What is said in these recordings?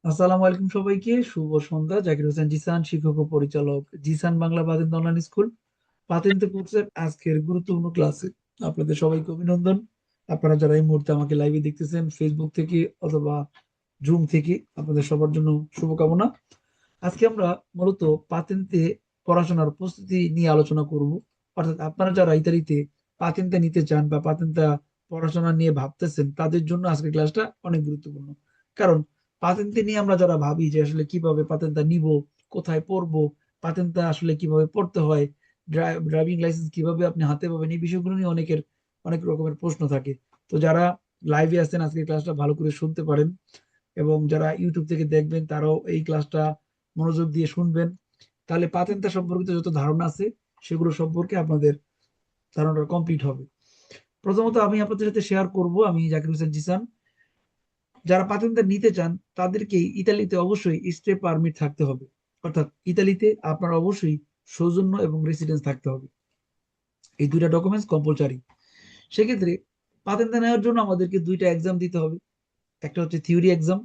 আসসালামু আলাইকুম সবাইকে, শুভ সন্ধ্যা। জাকির হোসেন জিসান, শিক্ষক ও পরিচালক, জিসান বাংলা পাতেন্ট অনলাইন স্কুল পাতেন্তে কোর্সের আজকের গুরুত্বপূর্ণ ক্লাসে আপনাদের সবাইকে অভিনন্দন। আপনারা যারা এই মুহূর্তে আমাকে লাইভে দেখতেছেন ফেসবুক থেকে অথবা জুম থেকে, আপনাদের সবার জন্য শুভকামনা। আজকে আমরা মূলত পাতেন্তে পড়াশোনার প্রস্তুতি নিয়ে আলোচনা করব। অর্থাৎ আপনারা যারা ইতালিতে পাতেন্তে নিতে চান বা পাতেন্তা পড়াশোনা নিয়ে ভাবতেছেন, তাদের জন্য আজকের ক্লাসটা অনেক গুরুত্বপূর্ণ। কারণ পাতেন্তে নিয়ে আমরা যারা ভাবি যে আসলে কিভাবে পাতেন্তা নিব, কোথায় পড়বো, পাতেন্তা আসলে কিভাবে পড়তে হয়, ড্রাইভিং লাইসেন্স কিভাবে আপনি হাতে পাবেন, এই বিষয়গুলো নিয়ে অনেকের অনেক রকমের প্রশ্ন থাকে। তো যারা লাইভে আছেন আজকের ক্লাসটা ভালো করে শুনতে পারেন, এবং যারা ইউটিউব থেকে দেখবেন তারাও এই ক্লাসটা মনোযোগ দিয়ে শুনবেন। তাহলে পাতেন্তা সম্পর্কিত যত ধারণা আছে সেগুলো সম্পর্কে আপনাদের ধারণাটা কমপ্লিট হবে। প্রথমত আমি আপনাদের সাথে শেয়ার করব, আমি জাকির হোসেন জিসান। যারা পাতেন্তা নিতে চান তাদেরকে ইতালিতে অবশ্যই স্টে পারমিট থাকতে হবে। অর্থাৎ ইতালিতে আপনার অবশ্যই সৌজন্য এবং রেসিডেন্স থাকতে হবে। এই দুইটা ডকুমেন্টস কম্পালসারি। সেক্ষেত্রে পাতেন্তা নেওয়ার জন্য আমাদেরকে দুইটা এক্সাম দিতে হবে। একটা হচ্ছে থিওরি এক্সাম,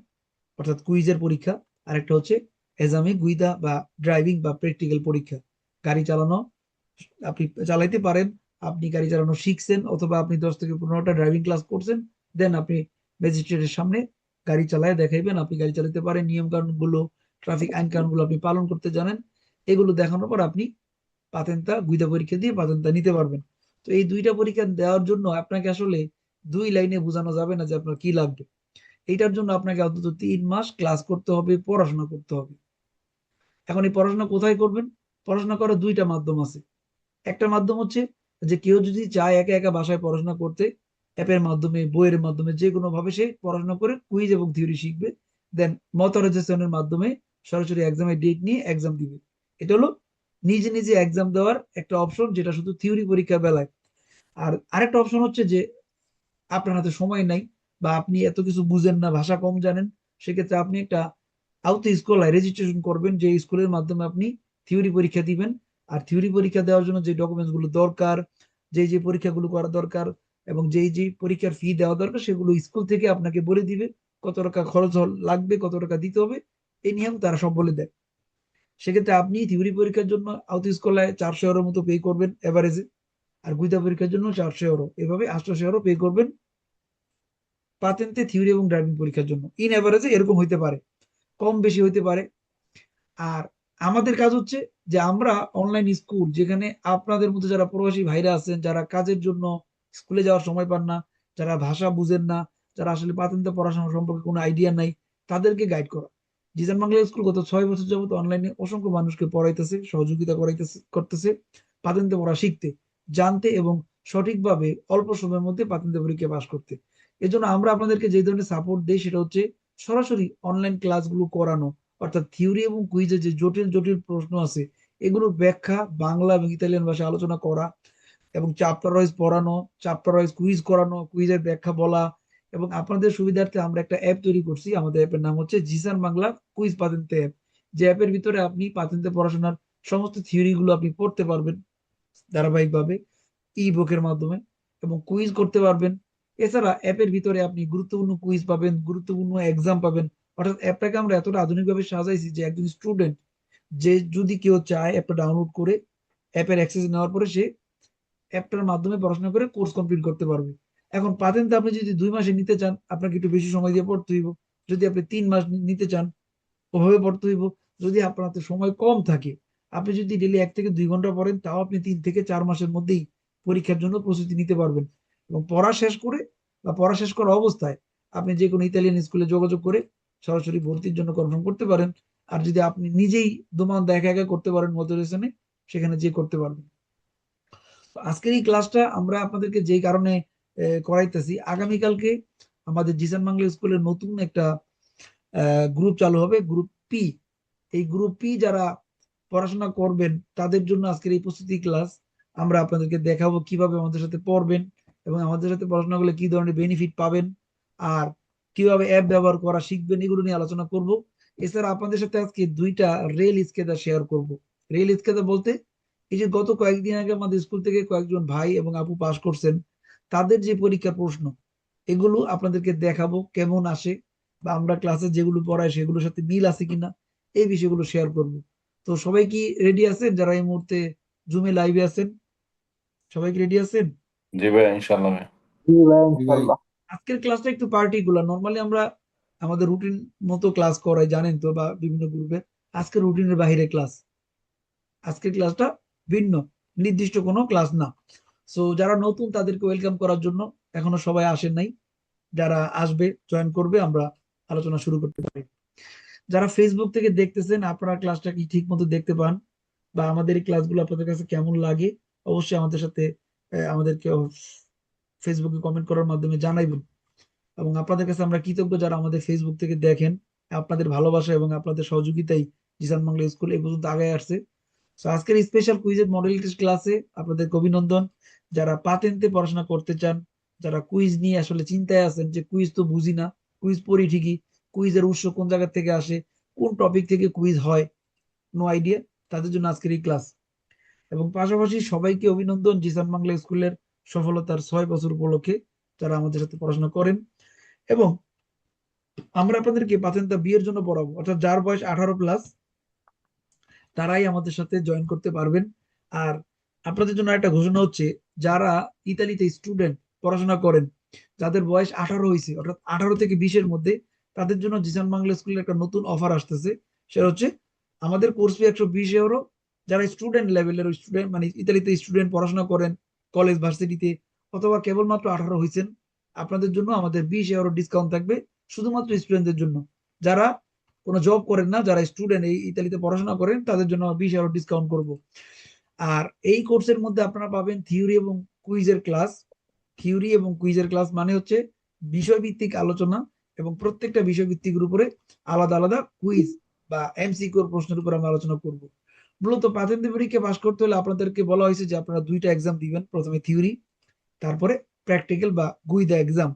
অর্থাৎ কুইজের পরীক্ষা। আর একটা হচ্ছে এজামে গুইদা বা ড্রাইভিং বা প্র্যাকটিক্যাল পরীক্ষা। গাড়ি চালানো আপনি চালাইতে পারেন, আপনি গাড়ি চালানো শিখছেন, অথবা আপনি 10 থেকে 15টা ড্রাইভিং ক্লাস করছেন, দেন আপনি ম্যাজিস্ট্রেটের সামনে গাড়ি চালায় দেখাইবেন আপনি গাড়ি চালাতে পারেন, নিয়ম কানুন গুলো, ট্রাফিক আইন কানুন গুলো আপনি পালন করতে জানেন। এগুলো দেখানোর পর আপনি পাতেন্তা গুইদা পরীক্ষা দিয়ে পাতেন্তা নিতে পারবেন। তো এই দুইটা পরীক্ষা দেওয়ার জন্য আপনাকে আসলে দুই লাইনে বোঝানো যাবে না যে আপনার কি লাগবে। এইটার জন্য আপনাকে অন্তত 3 মাস ক্লাস করতে হবে, পড়াশোনা করতে হবে। এখন এই পড়াশোনা কোথায় করবেন? পড়াশোনা করার দুইটা মাধ্যম আছে। একটা মাধ্যম হচ্ছে যে কেউ যদি চায় একা একা বাসায় পড়াশোনা করতে, অ্যাপের মাধ্যমে, বইয়ের মাধ্যমে, যে কোনো ভাবে সে পড়াশোনা করে কুইজ এবং থিওরি শিখবে, দেন মতরাইজেশনের মাধ্যমে সরাসরি এক্সামের ডেট নিয়ে এক্সাম দিবে। এটা হলো নিজে নিজে এক্সাম দেওয়ার একটা অপশন, যেটা শুধু থিওরি পরীক্ষার বেলায়। আর আরেকটা অপশন হচ্ছে যে আপনার হাতে সময় নাই বা আপনি এত কিছু বুঝেন না, ভাষা কম জানেন, সেক্ষেত্রে আপনি একটা আউতে স্কুলে রেজিস্ট্রেশন করবেন, যে স্কুলের মাধ্যমে আপনি থিওরি পরীক্ষা দিবেন। আর থিওরি পরীক্ষা দেওয়ার জন্য যে ডকুমেন্টস গুলো দরকার, যে যে পরীক্ষাগুলো করা দরকার, এবং যেই যে পরীক্ষার ফি দেওয়া দরকার, সেগুলো স্কুল থেকে আপনাকে বলে দিবে। কত টাকা খরচ লাগবে, কত টাকা দিতে হবে, এই নিয়ম তারা সব বলে দেয়। সেক্ষেত্রে আপনি থিওরি পরীক্ষার জন্য আউতে স্কুলে 400 ইউরোর মতো পে করবেন এভারেজে, আর গুইদা পরীক্ষার জন্য 400 ইউরো, এভাবে 800 ইউরো পে করবেন পাতেন্তে, থিওরি এবং ড্রাইভিং পরীক্ষার জন্য। ইন এভারেজে এরকম হইতে পারে, কম বেশি হইতে পারে। আর আমাদের কাজ হচ্ছে যে আমরা অনলাইন স্কুল, যেখানে আপনাদের মধ্যে যারা প্রবাসী ভাইরা আছেন, যারা কাজের জন্য স্কুলে যাওয়ার সময় পান না, যারা ভাষা বুঝেন না, যারা আসলে পাতেন্তে পড়াশোনা সম্পর্কে কোনো আইডিয়া নাই, তাদেরকে গাইড করা। জিজান বাংলা স্কুল গত 6 বছর যাবত অনলাইনে অসংখ্য মানুষকে পড়াইতেছে, সহযোগিতা করাইতেছে, করতেছে পাতেন্তে পড়া শিখতে, জানতে এবং সঠিকভাবে অল্প সময়ের মধ্যে পাতেন্তে পরীক্ষা পাশ করতে। এজন্য আমরা আপনাদেরকে যে ধরনের সাপোর্ট দেই সেটা হচ্ছে সরাসরি অনলাইন ক্লাসগুলো করানো। অর্থাৎ থিওরি এবং কুইজে যে জটিল জটিল প্রশ্ন আছে, এগুলোর ব্যাখ্যা বাংলা এবং ইতালিয়ান ভাষায় আলোচনা করা, এবং চ্যাপ্টার ওয়াইজ পড়ানো, চ্যাপ্টার ওয়াইজ কুইজ করানো, কুইজের ব্যাখ্যা বলা। এবং আপনাদের সুবিধার্থে আমরা একটা অ্যাপ তৈরি করছি, আমাদের অ্যাপের নাম হচ্ছে জিসান বাংলা কুইজ পাতেন্তে অ্যাপ। যে অ্যাপের ভিতরে আপনি পাতেন্তে পড়াশোনার সমস্ত থিওরি গুলো আপনি পড়তে পারবেন ধারাবাহিকভাবে, ই বুকের মাধ্যমে, এবং কুইজ করতে পারবেন। এছাড়া অ্যাপের ভিতরে আপনি গুরুত্বপূর্ণ কুইজ পাবেন, গুরুত্বপূর্ণ এক্সাম পাবেন। অর্থাৎ অ্যাপটাকে আমরা এতটা আধুনিকভাবে সাজাইছি যে একজন স্টুডেন্ট, যে যদি কেউ চায় অ্যাপটা ডাউনলোড করে অ্যাপের অ্যাক্সেস নেওয়ার পরে সে অ্যাপটার মাধ্যমে পড়াশোনা করে কোর্স কমপ্লিট করতে পারবে। এখন পাতেন্ট আপনি যদি 2 মাসে নিতে চান, আপনাকে একটু বেশি সময় দিয়ে পড়তে হইব। যদি আপনি 3 মাস নিতে চান, ওভাবে পড়তে হইব। যদি আপনার হাতে সময় কম থাকে, আপনি যদি ডেলি 1 থেকে 2 ঘন্টা পড়েন, তাও আপনি 3 থেকে 4 মাসের মধ্যেই পরীক্ষার জন্য প্রস্তুতি নিতে পারবেন। এবং পড়া শেষ করে বা পড়া শেষ করা অবস্থায় আপনি যে কোনো ইতালিয়ান স্কুলে যোগাযোগ করে সরাসরি ভর্তির জন্য কনফার্ম করতে পারেন। আর যদি আপনি নিজেই দোমান দেখা একা করতে পারেন মোটিভেশনে, সেখানে যে করতে পারবেন। তো আজকের এই ক্লাসটা আমরা আপনাদেরকে যেই কারণে করাইতেছি, আগামীকালকে আমাদের জিসান বাংলা স্কুলের নতুন একটা গ্রুপ চালু হবে, গ্রুপ পি। এই গ্রুপ পি যারা পড়াশোনা করবেন তাদের জন্য আজকের এই প্রস্তুতি ক্লাস। আমরা আপনাদেরকে দেখাবো কিভাবে আমাদের সাথে পড়বেন, এবং আমাদের সাথে পড়াশোনা করলে কি ধরনের বেনিফিট পাবেন, আর কিভাবে অ্যাপ ব্যবহার করা শিখবেন, এগুলো নিয়ে আলোচনা করব। এছাড়া আপনাদের সাথে আজকে দুইটা রেল স্কেচার শেয়ার করব। রেল স্কেচার বলতে, এই যে গত কয়েকদিন আগে আমাদের স্কুল থেকে কয়েকজন ভাই এবং আপু পাশ করছেন, তাদের যে পরীক্ষার প্রশ্ন, এগুলো আপনাদেরকে দেখাবো কেমন আসে, বা আমরা ক্লাসে যেগুলো পড়াই সেগুলোর সাথে মিল আছে কিনা, এই বিষয়গুলো শেয়ার করব। তো সবাই কি রেডি আছেন? যারা এই মুহূর্তে জুমে লাইভে আছেন, সবাই কি রেডি আছেন? জি ভাই, ইনশাল্লাহ ভাই। জি ভাই, জি ভাই। ইনশাল্লাহ। আজকের ক্লাসটা একটু পার্টিকুলার। নর্মালি আমরা আমাদের রুটিন মতো ক্লাস করাই, জানেন তো, বা বিভিন্ন গ্রুপে। আজকে রুটিনের বাইরে ক্লাস, আজকের ক্লাসটা ভিন্ন, নির্দিষ্ট কোনো ক্লাস না। সো যারা নতুন তাদেরকে ওয়েলকাম করার জন্য, এখনো সবাই আসেন নাই, যারা আসবে জয়েন করবে, আমরা আলোচনা শুরু করতে পারি। যারা ফেসবুক থেকে দেখতেছেন, আপনারা ক্লাসটা কি ঠিক মতো দেখতে পান, বা আমাদের এই ক্লাসগুলো আপনাদের কাছে কেমন লাগে, অবশ্যই আমাদের সাথে আমাদেরকে ফেসবুকে কমেন্ট করার মাধ্যমে জানাইবেন। এবং আপনাদের কাছে আমরা কৃতজ্ঞ যারা আমাদের ফেসবুক থেকে দেখেন। আপনাদের ভালোবাসা এবং আপনাদের সহযোগিতাই জিসান বাংলা স্কুল এই পর্যন্ত আগায় আসছে। তো আজকের স্পেশাল কুইজের মডেল টেস্ট ক্লাসে আপনাদেরকে অভিনন্দন। যারা পাতেন্তে পড়াশোনা করতে চান, যারা কুইজ নিয়ে আসলে চিন্তায় আছেন যে কুইজ তো বুঝি না, কুইজ পড়ি ঠিকই, কুইজের উৎস কোন জায়গা থেকে আসে, কোন টপিক থেকে কুইজ হয়, নো আইডিয়া, তাদের জন্য আজকের এই ক্লাস। এবং পাশাপাশি সবাইকে অভিনন্দন জিসান বাংলা স্কুলের সফলতার 6 বছর উপলক্ষে, যারা আমাদের সাথে পড়াশোনা করেন। এবং আমরা আপনাদেরকে পাতেন্তা বিয়ের জন্য পড়াবো, অর্থাৎ যার বয়স 18+, তারাই আমাদের সাথে জয়েন করতে পারবেন। আর আপনাদের জন্য একটা ঘোষণা হচ্ছে, যারা ইতালিতে স্টুডেন্ট পড়াশোনা করেন, যাদের বয়স 18 হয়েছে, অর্থাৎ 18 থেকে 20-এর মধ্যে, তাদের জন্য জিসান বাংলা স্কুলের একটা নতুন অফার আসতেছে। সেটা হচ্ছে আমাদের কোর্স ফি 120 ইউরো। যারা স্টুডেন্ট লেভেলের স্টুডেন্ট, মানে ইতালিতে স্টুডেন্ট পড়াশোনা করেন কলেজ ভার্সিটিতে, অথবা কেবলমাত্র 18 হয়েছেন, আপনাদের জন্য আমাদের 20 ইউরো ডিসকাউন্ট থাকবে, শুধুমাত্র স্টুডেন্টদের জন্য। যারা কোনো জব করেন না, যারা স্টুডেন্ট এই ইতালিতে পড়াশোনা করেন, তাদের জন্য 20 ইউরো ডিসকাউন্ট করব। আর এই কোর্সের মধ্যে আপনারা পাবেন থিওরি এবং কুইজের ক্লাস। থিওরি এবং কুইজের ক্লাস মানে হচ্ছে বিষয়ভিত্তিক আলোচনা, এবং প্রত্যেকটা বিষয়ভিত্তিকের উপরে আলাদা আলাদা কুইজ বা এমসিকিউ প্রশ্নের উপর আমরা আলোচনা করব। মূলত প্রাথমিক পরীক্ষা পাশ করতে হলে আপনাদেরকে বলা হয়েছে যে আপনারা 2টা এক্সাম দিবেন, প্রথমে থিওরি, তারপরে প্র্যাকটিক্যাল বা গুইদা এক্সাম।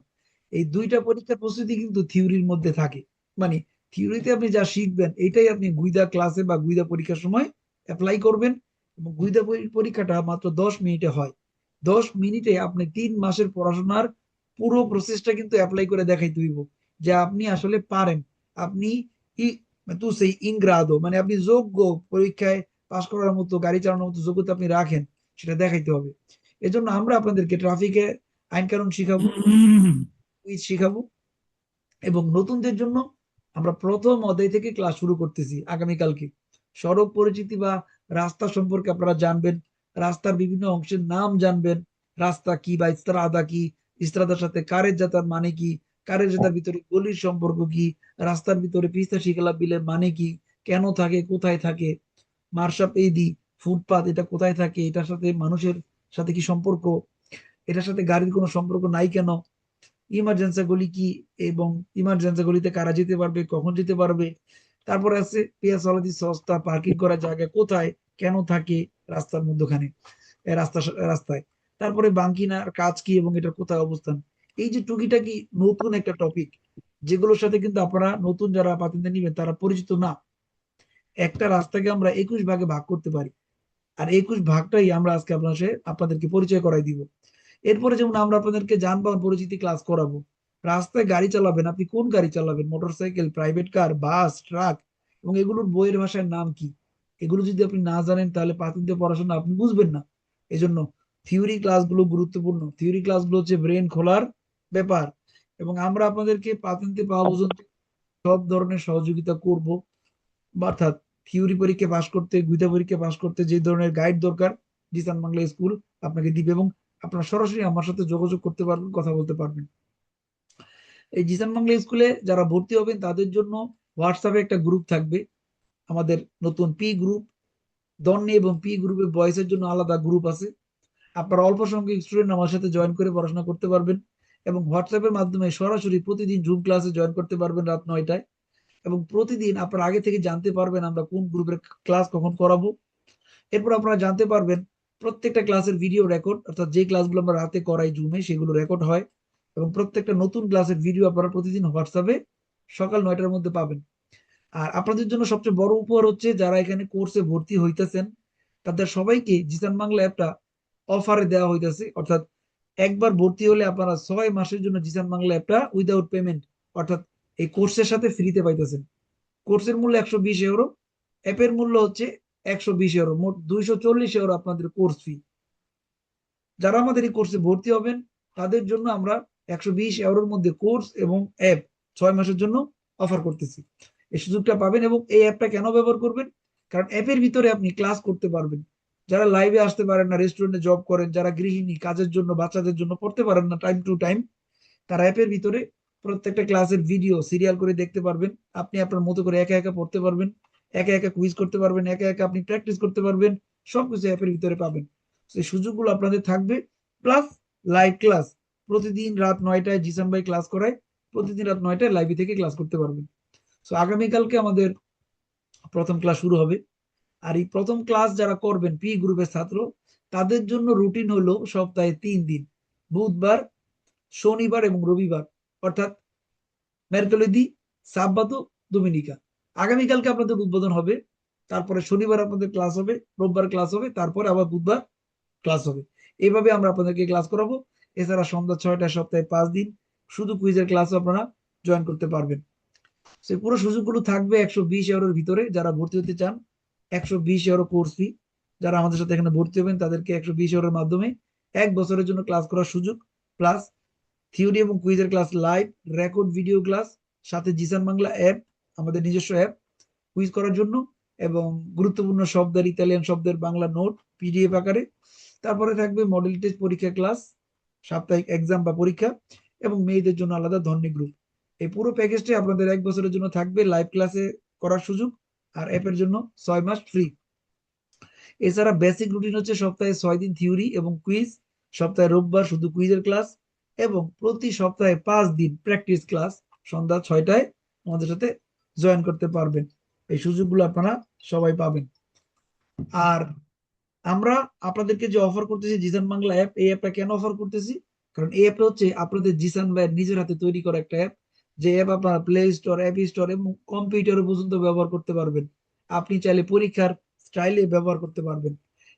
এই 2টা পরীক্ষার প্রস্তুতি কিন্তু থিওরির মধ্যে থাকে। মানে থিওরিতে আপনি যা শিখবেন এটাই আপনি গুইদা ক্লাসে বা গুইদা পরীক্ষার সময় অ্যাপ্লাই করবেন। এবং গুইদা পরীক্ষাটা মাত্র 10 মিনিটে হয়। 10 মিনিটে আপনি 3 মাসের পড়াশোনার পুরো প্রসেসটা কিন্তু অ্যাপ্লাই করে দেখাইতে হইব, যে আপনি আসলে পারেন, আপনি তুই সেই ইনগ্রাদো, মানে আপনি যোগ্য, পরীক্ষায় পাশ করার মতো, গাড়ি চালানোর মতো যোগ্যতা আপনি রাখেন, সেটা দেখাইতে হবে। এজন্য আমরা আপনাদেরকে ট্রাফিকে আইন কানুন শিখাবো, কুইজ শিখাবো। এবং নতুনদের জন্য আমরা প্রথম অধ্যায় থেকে ক্লাস শুরু করতেছি আগামীকালকে। সড়ক পরিচিতি বা রাস্তা সম্পর্কে আপনারা জানবেন, রাস্তার বিভিন্ন অংশের নাম জানবেন, রাস্তা কি বা ইস্তারাদা কি, ইস্তারাদার সাথে কারের জাতার মানে কি, কারের জাতার ভিতরে গলির সম্পর্ক কি, রাস্তার ভিতরে পিস্তা শিকালা বিলের মানে কি, কেন থাকে, কোথায় থাকে, মার্শাপ এই দি, ফুটপাত এটা কোথায় থাকে, এটার সাথে মানুষের সাথে কি সম্পর্ক, এটার সাথে গাড়ির কোনো সম্পর্ক নাই কেন, ইমার্জেন্সি গলি কি, এবং ইমার্জেন্সি গলিতে কারা যেতে পারবে, কখন যেতে পারবে। তারপরে আছে পেঁয়াজ হলদি সস্তা, পার্কিং করার জায়গা কোথায়, কেন থাকে রাস্তার মধ্যখানে, রাস্তায়। তারপরে বাঙ্কিনার কাজ কি এবং এটার কোথায় অবস্থান। এই যে টুকিটাকি নতুন একটা টপিক, যেগুলোর সাথে কিন্তু আপনারা নতুন যারা পাতিন্দা নিবেন তারা পরিচিত না। একটা রাস্তাকে আমরা 21 ভাগে ভাগ করতে পারি, আর 21 ভাগটাই আমরা আজকে আপনাদেরকে পরিচয় করাই দিব। এরপরে যেমন আমরা আপনাদেরকে যানবাহন পরিচিতি ক্লাস করাবো। রাস্তায় গাড়ি চালাবেন, আপনি কোন গাড়ি চালাবেন, মোটরসাইকেল, প্রাইভেট কার, বাস, ট্রাক, এবং এগুলোর বইয়ের ভাষায় নাম কি, এগুলো যদি আপনি না জানেন তাহলে প্রাথমিক পড়াশোনা আপনি বুঝবেন না। এজন্য থিওরি ক্লাসগুলো গুরুত্বপূর্ণ। থিওরি ক্লাসগুলো হচ্ছে ব্রেন খোলার ব্যাপার। এবং আমরা আপনাদেরকে প্রাথমিক পাওয়া পর্যন্ত সব ধরনের সহযোগিতা করব। অর্থাৎ থিওরি পরীক্ষা পাশ করতে, গুইদা পরীক্ষা পাশ করতে যে ধরনের গাইড দরকার, জিসান বাংলা স্কুল আপনাকে দিবে। এবং আপনারা সরাসরি আমার সাথে যোগাযোগ করতে পারবেন, কথা বলতে পারবেন। এই জিসান বাংলা স্কুলে যারা ভর্তি হবেন তাদের জন্য হোয়াটসঅ্যাপে একটা গ্রুপ থাকবে, আমাদের নতুন পি গ্রুপ। দন্নি এবং পি গ্রুপে বয়েসের জন্য আলাদা গ্রুপ আছে। আপনারা অল্প সংখ্যক স্টুডেন্ট আমার সাথে জয়েন করে পড়াশোনা করতে পারবেন, এবং হোয়াটসঅ্যাপের মাধ্যমে সরাসরি প্রতিদিন জুম ক্লাসে জয়েন করতে পারবেন রাত 9টায়। এবং প্রতিদিন আপনারা আগে থেকে জানতে পারবেন আমরা কোন গ্রুপের ক্লাস কখন করাবো। এরপর আপনারা জানতে পারবেন প্রত্যেকটা ক্লাসের ভিডিও রেকর্ড, অর্থাৎ যে ক্লাসগুলো আমরা রাতে করাই জুমে সেগুলো রেকর্ড হয়। এবং প্রত্যেকটা নতুন ক্লাসের ভিডিও আপনারা প্রতিদিন হোয়াটসঅ্যাপে সকাল 9টার মধ্যে পাবেন। আর আপনাদের জন্য সবচেয়ে বড় উপহার হচ্ছে, যারা এখানে কোর্সে ভর্তি হইতেছেন তাদের সবাইকে জিসান বাংলা অ্যাপটা অফারে দেওয়া হইতেছে। অর্থাৎ একবার ভর্তি হলে আপনারা 6 মাসের জন্য জিসান বাংলা অ্যাপটা উইদাউট পেমেন্ট, অর্থাৎ এই কোর্সের সাথে ফ্রিতে পাইতেছেন। কোর্সের মূল্য 120 ইউরো, অ্যাপের মূল্য হচ্ছে 120 ইউরো, মোট 240 ইউরো আপনাদের কোর্স ফি। যারা আমাদের এই কোর্সে ভর্তি হবেন তাদের জন্য আমরা 120 ইউরোর মধ্যে কোর্স এবং অ্যাপ 6 মাসের জন্য অফার করতেছি। এই সুযোগটা পাবেন এবং এই অ্যাপটা কেন ব্যবহার করবেন? কারণ অ্যাপের ভিতরে আপনি ক্লাস করতে পারবেন। যারা লাইভে আসতে পারেন না, রেস্টুরেন্টে জব করেন, যারা গৃহিণী, কাজের জন্য, বাচ্চাদের জন্য পড়তে পারেন না টাইম টু টাইম, তারা অ্যাপের ভিতরে প্রত্যেকটা ক্লাসের ভিডিও সিরিয়াল করে দেখতে পারবেন। আপনি আপনার মতো করে একা একা পড়তে পারবেন, একা একা কুইজ করতে পারবেন, একা একা আপনি প্র্যাকটিস করতে পারবেন। সবকিছু অ্যাপের ভিতরে পাবেন। এই সুযোগগুলো আপনাদের থাকবে। প্লাস লাইভ ক্লাস, প্রতিদিন রাত 9টায় জিসান ভাই ক্লাস করায়, প্রতিদিন রাত 9টায় লাইভে থেকে ক্লাস করতে পারবেন। তো আগামীকালকে আমাদের প্রথম ক্লাস শুরু হবে। আর এই প্রথম ক্লাস যারা করবেন পি গ্রুপের ছাত্র, তাদের জন্য রুটিন হলো সপ্তাহে 3 দিন, বুধবার, শনিবার এবং রবিবার, অর্থাৎ মেরকলিদি, সাব্বাতো, দোমিনিকা। আগামীকালকে আপনাদের উদ্বোধন হবে, তারপরে শনিবার আপনাদের ক্লাস হবে, রোববার ক্লাস হবে, তারপরে আবার বুধবার ক্লাস হবে। এইভাবে আমরা আপনাদেরকে ক্লাস করাবো। এছাড়া সন্ধ্যা 6টায় সপ্তাহে 5 দিন শুধু কুইজের ক্লাসও আপনারা জয়েন করতে পারবেন। সে পুরো সুযোগগুলো থাকবে 120 ইউরোর ভিতরে। যারা ভর্তি হতে চান 120 ইউরো কোর্স ফি। যারা আমাদের সাথে এখানে ভর্তি হবেন তাদেরকে 120 ইউরোর মাধ্যমে 1 বছরের জন্য ক্লাস করার সুযোগ, প্লাস থিওরি এবং কুইজের class live, record video class, সাথে জিসান বাংলা অ্যাপ, আমাদের নিজস্ব অ্যাপ কুইজ করার জন্য, এবং গুরুত্বপূর্ণ শব্দের, ইতালিয়ান শব্দের বাংলা নোট পিডিএফ আকারে। তারপরে থাকবে মডেল টেস্ট পরীক্ষা ক্লাস, সাপ্তাহিক এক্সাম বা পরীক্ষা, এবং মেয়েদের জন্য আলাদা ধনী গ্রুপ। এই পুরো প্যাকেজটি আপনাদের 1 বছরের জন্য থাকবে লাইভ ক্লাসে করার সুযোগ, আর অ্যাপের জন্য 6 মাস ফ্রি। এছাড়া বেসিক রুটিন হচ্ছে সপ্তাহে 6 দিন থিওরি এবং কুইজ, সপ্তাহে রোববার শুধু কুইজের ক্লাস, এবং প্রতি সপ্তাহে 5 দিন প্র্যাকটিস ক্লাস সন্ধ্যা 6টায় আমাদের সাথে জয়েন করতে পারবেন। এই সুযোগগুলো আপনারা সবাই পাবেন। আর আমরা আপনাদেরকে যে অফার করতেছি জিসান বাংলা অ্যাপ, এই অ্যাপটা কেন অফার করতেছি? কারণ এই অ্যাপটা হচ্ছে আপনাদের জিসান ভাইয়ের নিজের হাতে তৈরি করা একটা অ্যাপ, যে অ্যাপ আপনারা প্লে স্টোর, অ্যাপ স্টোর এবং কম্পিউটারে পর্যন্ত ব্যবহার করতে পারবেন। আপনি চাইলে পরীক্ষার স্টাইলে ব্যবহার করতে পারবেন,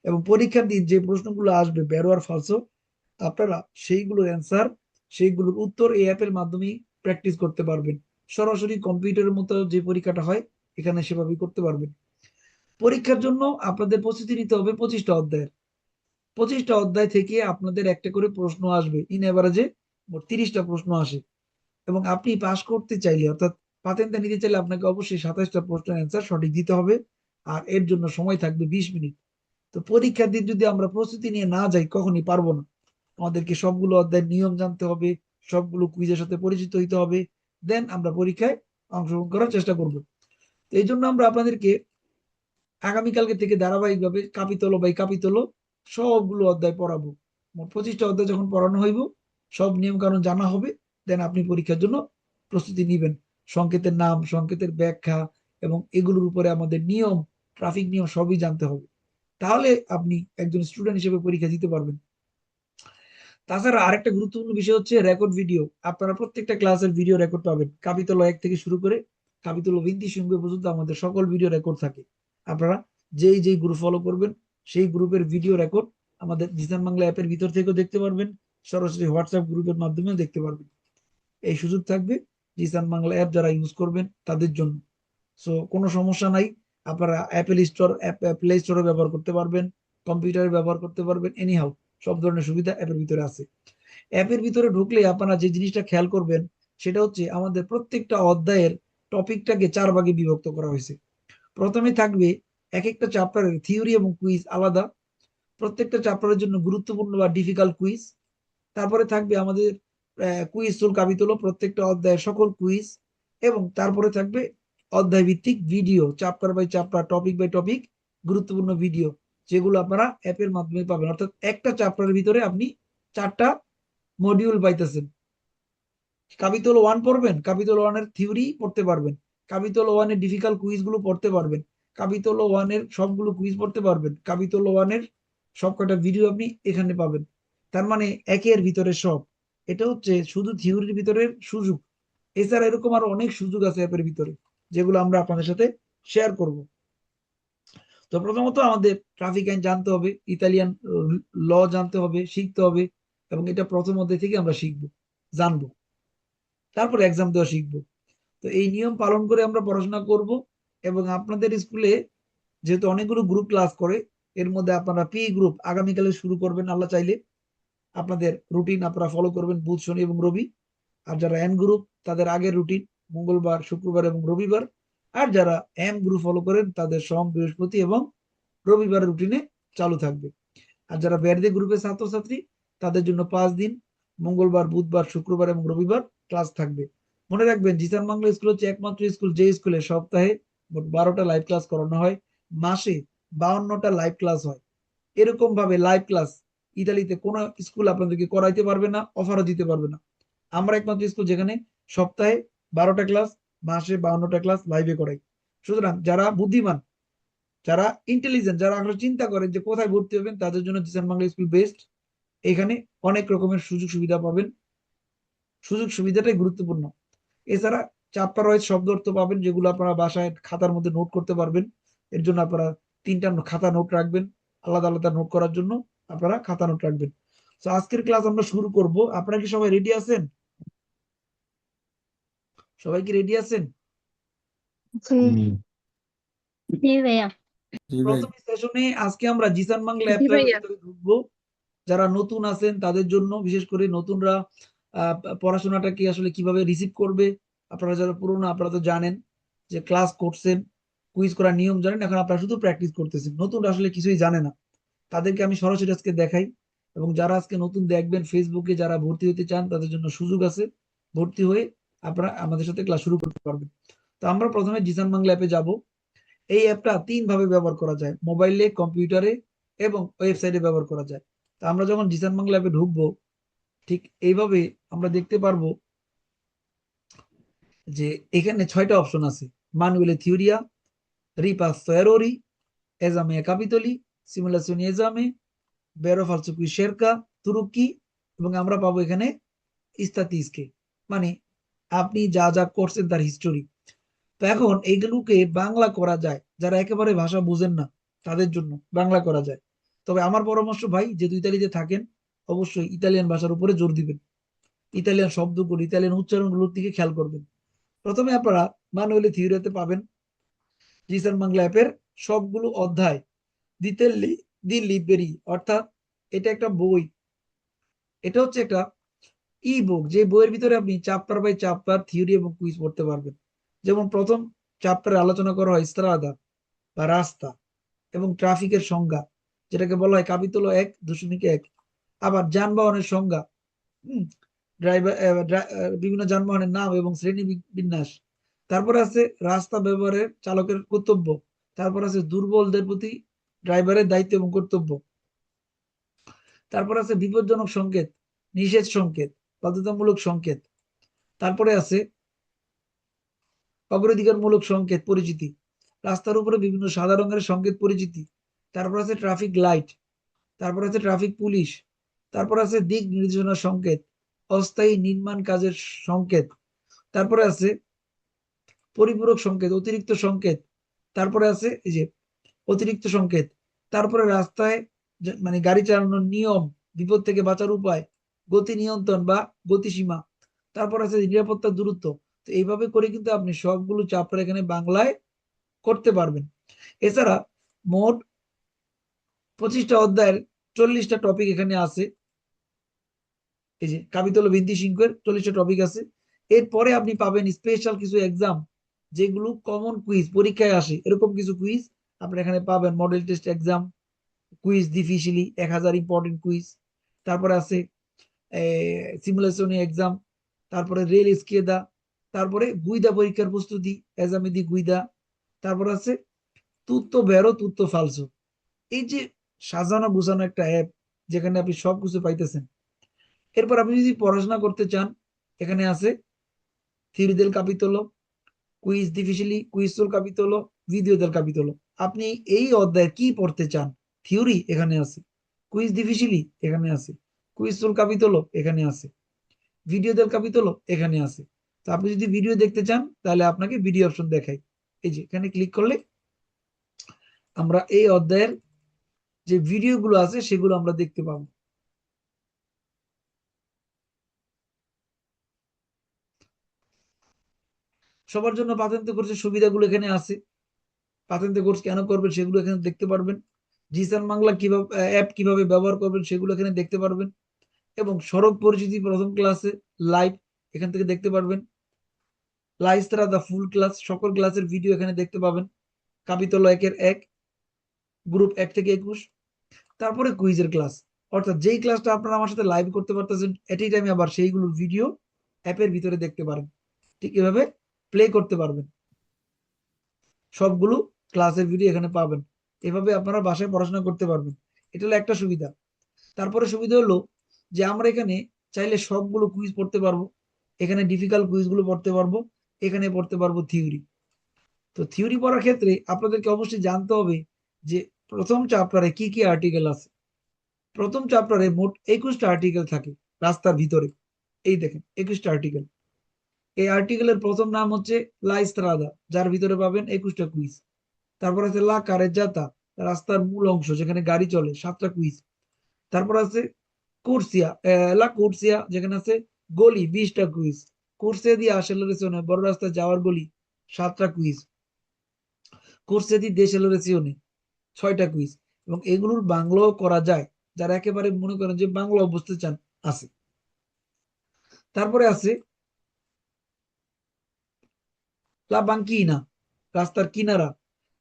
এবং পরীক্ষার দিন যে প্রশ্নগুলো আসবে বেরো আর ফালসো, আপনারা সেইগুলোর অ্যান্সার, সেইগুলোর উত্তর এই অ্যাপের মাধ্যমেই প্র্যাকটিস করতে পারবেন। সরাসরি কম্পিউটারের মতো যে পরীক্ষাটা হয় এখানে সেভাবেই করতে পারবেন। পরীক্ষার জন্য আপনাদের প্রস্তুতি নিতে হবে 25টা অধ্যায়ের। 25টা অধ্যায় থেকে আপনাদের একটা করে প্রশ্ন আসবে, ইন এভারেজে মোট 30টা প্রশ্ন আসে। এবং আপনি পাস করতে চাইলে, অর্থাৎ পাতেনটা নিতে চাইলে, আপনাকে অবশ্যই 27টা প্রশ্নের অ্যান্সার সঠিক দিতে হবে। আর এর জন্য সময় থাকবে 20 মিনিট। তো পরীক্ষার দিন যদি আমরা প্রস্তুতি নিয়ে না যাই কখনই পারবো না। আমাদেরকে সবগুলো অধ্যায়ের নিয়ম জানতে হবে, সবগুলো কুইজের সাথে পরিচিত হইতে হবে, দেন আমরা পরীক্ষায় অংশগ্রহণ করার চেষ্টা করব। তো এই জন্য আমরা আপনাদেরকে আগামীকালকে থেকে ধারাবাহিকভাবে কাপিতল বাই কাপিতল সবগুলো অধ্যায় পড়াবো। মোট 25টা অধ্যায় যখন পড়ানো হইব, সব নিয়ম কানুন জানা হবে, দেন আপনি পরীক্ষার জন্য প্রস্তুতি নিবেন। সংকেতের নাম, সংকেতের ব্যাখ্যা, এবং এগুলোর উপরে আমাদের নিয়ম, ট্রাফিক নিয়ম সবই জানতে হবে। তাহলে আপনি একজন স্টুডেন্ট হিসেবে পরীক্ষা দিতে পারবেন। তাছাড়া আরেকটা গুরুত্বপূর্ণ বিষয় হচ্ছে রেকর্ড ভিডিও। আপনারা প্রত্যেকটা ক্লাসের ভিডিও রেকর্ড পাবেন। কাপিতল 1 থেকে শুরু করে কাপিতল 25 পর্যন্ত আমাদের সকল ভিডিও রেকর্ড থাকে। আপনারা যেই যেই গ্রুপ ফলো করবেন সেই গ্রুপের ভিডিও রেকর্ড আমাদের জিসান বাংলা অ্যাপের ভিতর থেকেও দেখতে পারবেন, সরাসরি হোয়াটসঅ্যাপ গ্রুপের মাধ্যমেও দেখতে পারবেন। এই সুযোগ থাকবে জিসান বাংলা অ্যাপ যারা ইউজ করবেন তাদের জন্য। সো কোনো সমস্যা নাই। আপনারা অ্যাপেল স্টোর, প্লে স্টোরে ব্যবহার করতে পারবেন, কম্পিউটারে ব্যবহার করতে পারবেন, এনিহাউ সব ধরনের সুবিধা অ্যাপের ভিতরে আছে। অ্যাপের ভিতরে ঢুকলে আপনারা যে জিনিসটা খেয়াল করবেন সেটা হচ্ছে আমাদের প্রত্যেকটা অধ্যায়ের টপিকটাকে 4 ভাগে বিভক্ত করা হয়েছে। প্রথমে থাকবে এক একটা চ্যাপ্টারের থিওরি এবং কুইজ আলাদা, প্রত্যেকটা চ্যাপ্টারের জন্য গুরুত্বপূর্ণ বা ডিফিকাল্ট কুইজ। তারপরে থাকবে আমাদের কুইজ সুল কাবিতল, প্রত্যেকটা অধ্যায়ের সকল কুইজ। এবং তারপরে থাকবে অধ্যায় ভিত্তিক video, chapter by chapter, topic by topic, গুরুত্বপূর্ণ ভিডিও, যেগুলো আপনারা অ্যাপের মাধ্যমে পাবেন। অর্থাৎ একটা চ্যাপ্টারের ভিতরে আপনি 4টা মডিউল পাইতেছেন। কাপিতল 1 পড়বেন, কাপিতল 1 এর থিওরি পড়তে পারবেন, কাপিতল 1 এর ডিফিকাল্ট কুইজ গুলো পড়তে পারবেন, কাপিতল 1 এর সবগুলো কুইজ পড়তে পারবেন, কাপিতল 1 এর সবকটা ভিডিও আপনি এখানে পাবেন। তার মানে একের ভিতরে সব। এটা হচ্ছে শুধু থিওরির ভিতরের সুযোগ। এছাড়া এরকম আরো অনেক সুযোগ আছে অ্যাপের ভিতরে, যেগুলো আমরা আপনাদের সাথে শেয়ার করব। তো প্রথমত আমাদের ট্রাফিক আইন জানতে হবে, ইতালিয়ান ল জানতে হবে, শিখতে হবে, এবং এটা প্রথম অধ্যায় থেকে আমরা শিখবো, জানবো। তারপর এক্সাম দেওয়া শিখবো। তো এই নিয়ম পালন করে আমরা পড়াশোনা করব এবং আপনাদের স্কুলে যেহেতু অনেকগুলো গ্রুপ ক্লাস করে, এর মধ্যে আপনারা পি গ্রুপ আগামীকালে শুরু করবেন আল্লাহ চাইলে। আপনাদের রুটিন আপনারা ফলো করবেন বুধ, শনি এবং রবি। আর যারা এন গ্রুপ তাদের আগের রুটিন মঙ্গলবার, শুক্রবার এবং রবিবার। আর যারা এম গ্রুপ ফলো করেন তাদের সোম, বৃহস্পতি এবং রবিবার রুটিনে চালু থাকবে। আর যারা বেরদে গ্রুপের ছাত্রছাত্রী তাদের জন্য 5 দিন মঙ্গলবার, বুধবার, শুক্রবার এবং রবিবার ক্লাস থাকবে। মনে রাখবেন জিসান বাংলা স্কুল হচ্ছে একমাত্র স্কুল যে স্কুলে সপ্তাহে মোট 12টা লাইভ ক্লাস করানো হয়, মাসে 52টা লাইভ ক্লাস হয়। এরকম ভাবে লাইভ ক্লাস ইতালিতে কোন স্কুল আপনাদেরকে করাইতে পারবে না, অফারও দিতে পারবে না। আমরা একমাত্র স্কুল যেখানে সপ্তাহে 12টা ক্লাস, মাসে 52টা ক্লাস লাইভে করাই। সুতরাং যারা বুদ্ধিমান, যারা ইন্টেলিজেন্ট, যারা আসলে চিন্তা করেন যে কোথায় ভর্তি হবেন, তাদের জন্য জিসান বাংলা স্কুল বেস্ট। এখানে অনেক রকমের সুযোগ সুবিধা পাবেন, সুযোগ সুবিধাটাই গুরুত্বপূর্ণ। এছাড়া চ্যাপ্টার ওয়াইজ শব্দ অর্থ পাবেন, যেগুলো আপনারা বাসায় খাতার মধ্যে নোট করতে পারবেন। এর জন্য আপনারা 3টা খাতা নোট রাখবেন, আলাদা আলাদা নোট করার জন্য আপনারা খাতা নোট রাখবেন। তো আজকের ক্লাস আমরা শুরু করব। আপনারা কি সবাই রেডি আছেন? সবাই কি রেডি আছেন? জি জি ভাইয়া। প্রথম সেশনে আজকে আমরা জিসান বাংলা জি অ্যাপটার ভাইয়া। ভিতরে ঢুকবো। যারা নতুন আছেন তাদের জন্য, বিশেষ করে নতুনরা পড়াশোনাটাকে আসলে কিভাবে রিসিভ করবে। আপনারা যারা পুরনো আপনারা তো জানেন যে ক্লাস করছেন, কুইজ করার নিয়ম জানেন, এখন আপনারা শুধু প্র্যাকটিস করতেছেন। নতুন আসলে কিছুই জানে না, তাদেরকে আমি সরাসরি আজকে দেখাই। এবং যারা আজকে নতুন দেখবেন ফেসবুকে, যারা ভর্তি হতে চান তাদের জন্য সুযোগ আছে, ভর্তি হয়ে আপনারা আমাদের সাথে ক্লাস শুরু করতে পারবেন। তো আমরা প্রথমে জিসান বাংলা অ্যাপে যাব। এই অ্যাপটা 3 ভাবে ব্যবহার করা যায়, মোবাইলে, কম্পিউটারে এবং ওয়েবসাইটে ব্যবহার করা যায়। তা আমরা যখন জিসান বাংলা অ্যাপে ঢুকবো, ঠিক এইভাবে আমরা দেখতে পারবো যে এখানে 6টা অপশন আছে: manuele teoria, ripasso errori, esame e capitoli, simulazioni esame, vero falso qui cerca, তুরুকি, এবং আমরা পাবো এখানে স্ট্যাটিস্টিকে, মানে আপনি যা যা করছেন তার হিস্টোরি। তো এখন এইগুলোকে বাংলা করা যায়, যারা একেবারে ভাষা বুঝেন না তাদের জন্য বাংলা করা যায়। তবে আমার পরামর্শ ভাই, যেহেতু ইতালিতে থাকেন, অবশ্যই ইতালিয়ান ভাষার উপরে জোর দিবেন, ইতালিয়ান শব্দগুলো, ইতালিয়ান উচ্চারণগুলোর দিকে খেয়াল করবেন। প্রথমে আপনারা ম্যানুয়ালি থিওরিতে পাবেন জিসান বাংলা অ্যাপের সবগুলো অধ্যায় দিতে দি লিব্রেরি, অর্থাৎ এটা একটা বই। এটা হচ্ছে একটা ই বুক, যে বইয়ের ভিতরে আপনি চ্যাপ্টার বাই চ্যাপ্টার থিওরি এবং কুইজ পড়তে পারবেন। যেমন প্রথম চ্যাপ্টারে আলোচনা করা হয় স্ত্রাদা বা রাস্তা এবং ট্রাফিকের সংজ্ঞা, যেটাকে বলা হয় কাপিতল 1.1। আবার যানবাহনের সংজ্ঞা, ড্রাইভার, বিভিন্ন যানবাহনের নাম এবং শ্রেণী বিন্যাস। তারপর আছে রাস্তা ব্যবহারের চালকের কর্তব্য। তারপর আছে দুর্বলদের প্রতি ড্রাইভারের দায়িত্ব এবং কর্তব্য। তারপর আছে বিপজ্জনক সংকেত, নিষেধ সংকেত, বাধ্যতামূলক সংকেত। তারপরে আছে অগ্রাধিকারমূলক সংকেত পরিচিতি, রাস্তার উপরে বিভিন্ন সাদা রঙের সংকেত পরিচিতি। তারপর আছে ট্রাফিক লাইট। তারপর আছে ট্রাফিক পুলিশ। তারপর আছে দিক নির্দেশনা সংকেত, অস্থায়ী নির্মাণ কাজের সংকেত। তারপরে আছে পরিপূরক সংকেত, অতিরিক্ত সংকেত। তারপরে আছে এই যে অতিরিক্ত সংকেত। তারপরে রাস্তায় মানে গাড়ি চালানোর নিয়ম, বিপদ থেকে বাঁচার উপায়, গতি নিয়ন্ত্রণ বা গতিসীমা। তারপর আছে নিরাপত্তার দূরত্ব। তো এইভাবে করে কিন্তু আপনি সবগুলো চ্যাপ্টার এখানে বাংলায় করতে পারবেন। এছাড়া মোট 25টা অধ্যায়ের 40টা টপিক এখানে আছে। এই যে কাবিতল ভিত্তি সিংহের 40টা টপিক আছে। এরপরে আপনি পাবেন স্পেশাল কিছু এক্সাম, যেগুলো কমন কুইজ পরীক্ষায় আসে, এরকম কিছু কুইজ আপনি এখানে পাবেন। Model test exam, quiz difficulty 1000 important quiz. তারপরে আছে সিমুলেশন এক্সাম। তারপরে রেল স্কেদা। তারপরে গুইদা পরীক্ষার প্রস্তুতি, এজামে দি গুইদা। তারপর আছে তুত্তো বেরো তুত্তো ফালসো। এই যে সাজানো গুছানো একটা অ্যাপ, যেখানে আপনি সবকিছু পাইতেছেন। এরপর আপনি যদি পড়াশোনা করতে চান, এখানে আছে থিওরি দেল কাপিতলো, কুইজ ডিফিসিলি, কুইজ সুল কাপিতলো, ভিডিও দেল কাপিতলো। আপনি এই অধ্যায়ে কি পড়তে চান, থিওরি এখানে আছে, কুইজ ডিফিসিলি এখানে আছে, কুইজ সুল কাপিতলো এখানে আছে, ভিডিও দেল কাপিতলো এখানে আছে। তো আপনি যদি ভিডিও দেখতে চান তাহলে আপনাকে ভিডিও অপশন দেখাই। এই যে এখানে ক্লিক করলে আমরা এই অধ্যায়ের যে ভিডিওগুলো আছে সেগুলো আমরা দেখতে পাবো। সবার জন্য পাতেন্তে কোর্সের সুবিধাগুলো এখানে আছে। পাতেন্তে কোর্স কেন করবেন সেগুলো এখানে দেখতে পারবেন। জিসান বাংলা কিভাবে অ্যাপ কিভাবে ব্যবহার করবেন সেগুলো এখানে দেখতে পারবেন। এবং সড়ক পরিচিতি প্রথম ক্লাসে লাইভ এখান থেকে দেখতে পারবেন। লাইস্ত্রা দা ফুল ক্লাস সকল ক্লাসের ভিডিও এখানে দেখতে পাবেন। কাপিতল 1-1 গ্রুপ 1 থেকে 21। তারপরে কুইজের ক্লাস, অর্থাৎ যেই ক্লাসটা আপনারা আমার সাথে লাইভ করতে পারতেছেন এট এই টাইমে আবার সেইগুলোর ভিডিও অ্যাপের ভিতরে দেখতে পারেন। ঠিক এভাবে প্লে করতে পারবেন। সবগুলো ক্লাসের ভিডিও এখানে পাবেন। এভাবে আপনারা বাসায় পড়াশোনা করতে পারবেন। এটা হলো একটা সুবিধা। তারপরে সুবিধা হলো যে আমরা এখানে চাইলে সবগুলো কুইজ পড়তে পারবো। এখানে ডিফিকাল্ট কুইজগুলো পড়তে পারবো, এখানে পড়তে পারবো থিওরি। তো থিওরি পড়ার ক্ষেত্রে আপনাদেরকে অবশ্যই জানতে হবে যে প্রথম চ্যাপ্টারে কি কি আর্টিকেল আছে। প্রথম চ্যাপ্টারে মোট 21টা আর্টিকেল থাকে রাস্তার ভিতরে। এই দেখেন 21টা আর্টিকেল। এই আর্টিকেলের প্রথম নাম হচ্ছে লা ইস্ত্রাদা, যার ভিতরে পাবেন 21টা কুইজ। তারপর আছে লা কারেজাতা, রাস্তার মূল অংশ যেখানে গাড়ি চলে, 7টা কুইজ। তারপর আছে কুরসিয়া, লা কুরসিয়া যেখানে আছে গলি, 20টা কুইজ। কুরসিয়া দিয়ে আসেলারেশনে বড় রাস্তায় যাওয়ার গলি, 7টা কুইজ। কুরসিয়া দি দেশেলারেশনে 6টা কুইজ। এবং এগুলোর বাংলাও করা যায়, যারা একেবারে মনে করেন যে বাংলা বুঝতে চান আছে। তারপরে আছে লা বাঙ্কিনা, রাস্তার কিনারা।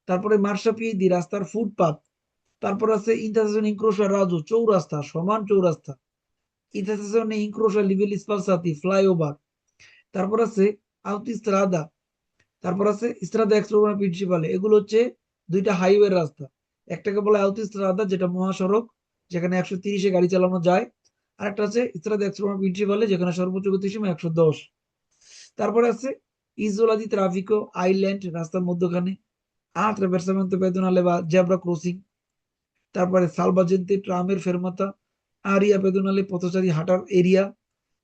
তারপরে মার্শাপিয়েদি, রাস্তার ফুটপাত। তারপর আছে ইন্টারসেশন ইনক্রোশা রাজু, চৌরাস্তা, সমান চৌরাস্তা। ইন্টারসেশন ইনক্রোশা লিভেল স্পালসাতি, ফ্লাইওভার। তারপর আছে আউতিস্ত্রাদা। তারপর আছে ইস্ত্রাদা এক্সপ্লোরা প্রিন্সিপালে, এগুলো হচ্ছে দুইটা হাইওয়ে রাস্তা। একটাকে বলে আউতিস্ত্রাদা যেটা মহাসড়ক, যেখানে 130-এ গাড়ি চালানো যায়। আর একটা আছে ইস্ত্রাদা এক্সপ্লোরা প্রিন্সিপালে, যেখানে সর্বোচ্চ গতিসীমা 110। তারপরে আছে ইজোলা দি ট্রাফিকো আইল্যান্ড, রাস্তার মধ্যখানে। attraversamento pedonale বা জেব্রা ক্রসিং। তারপরে সালভাজেন্তে, ট্রামের ফেরমাতা। আরিয়া পেদোনালে, পথচারী হাঁটার এরিয়া।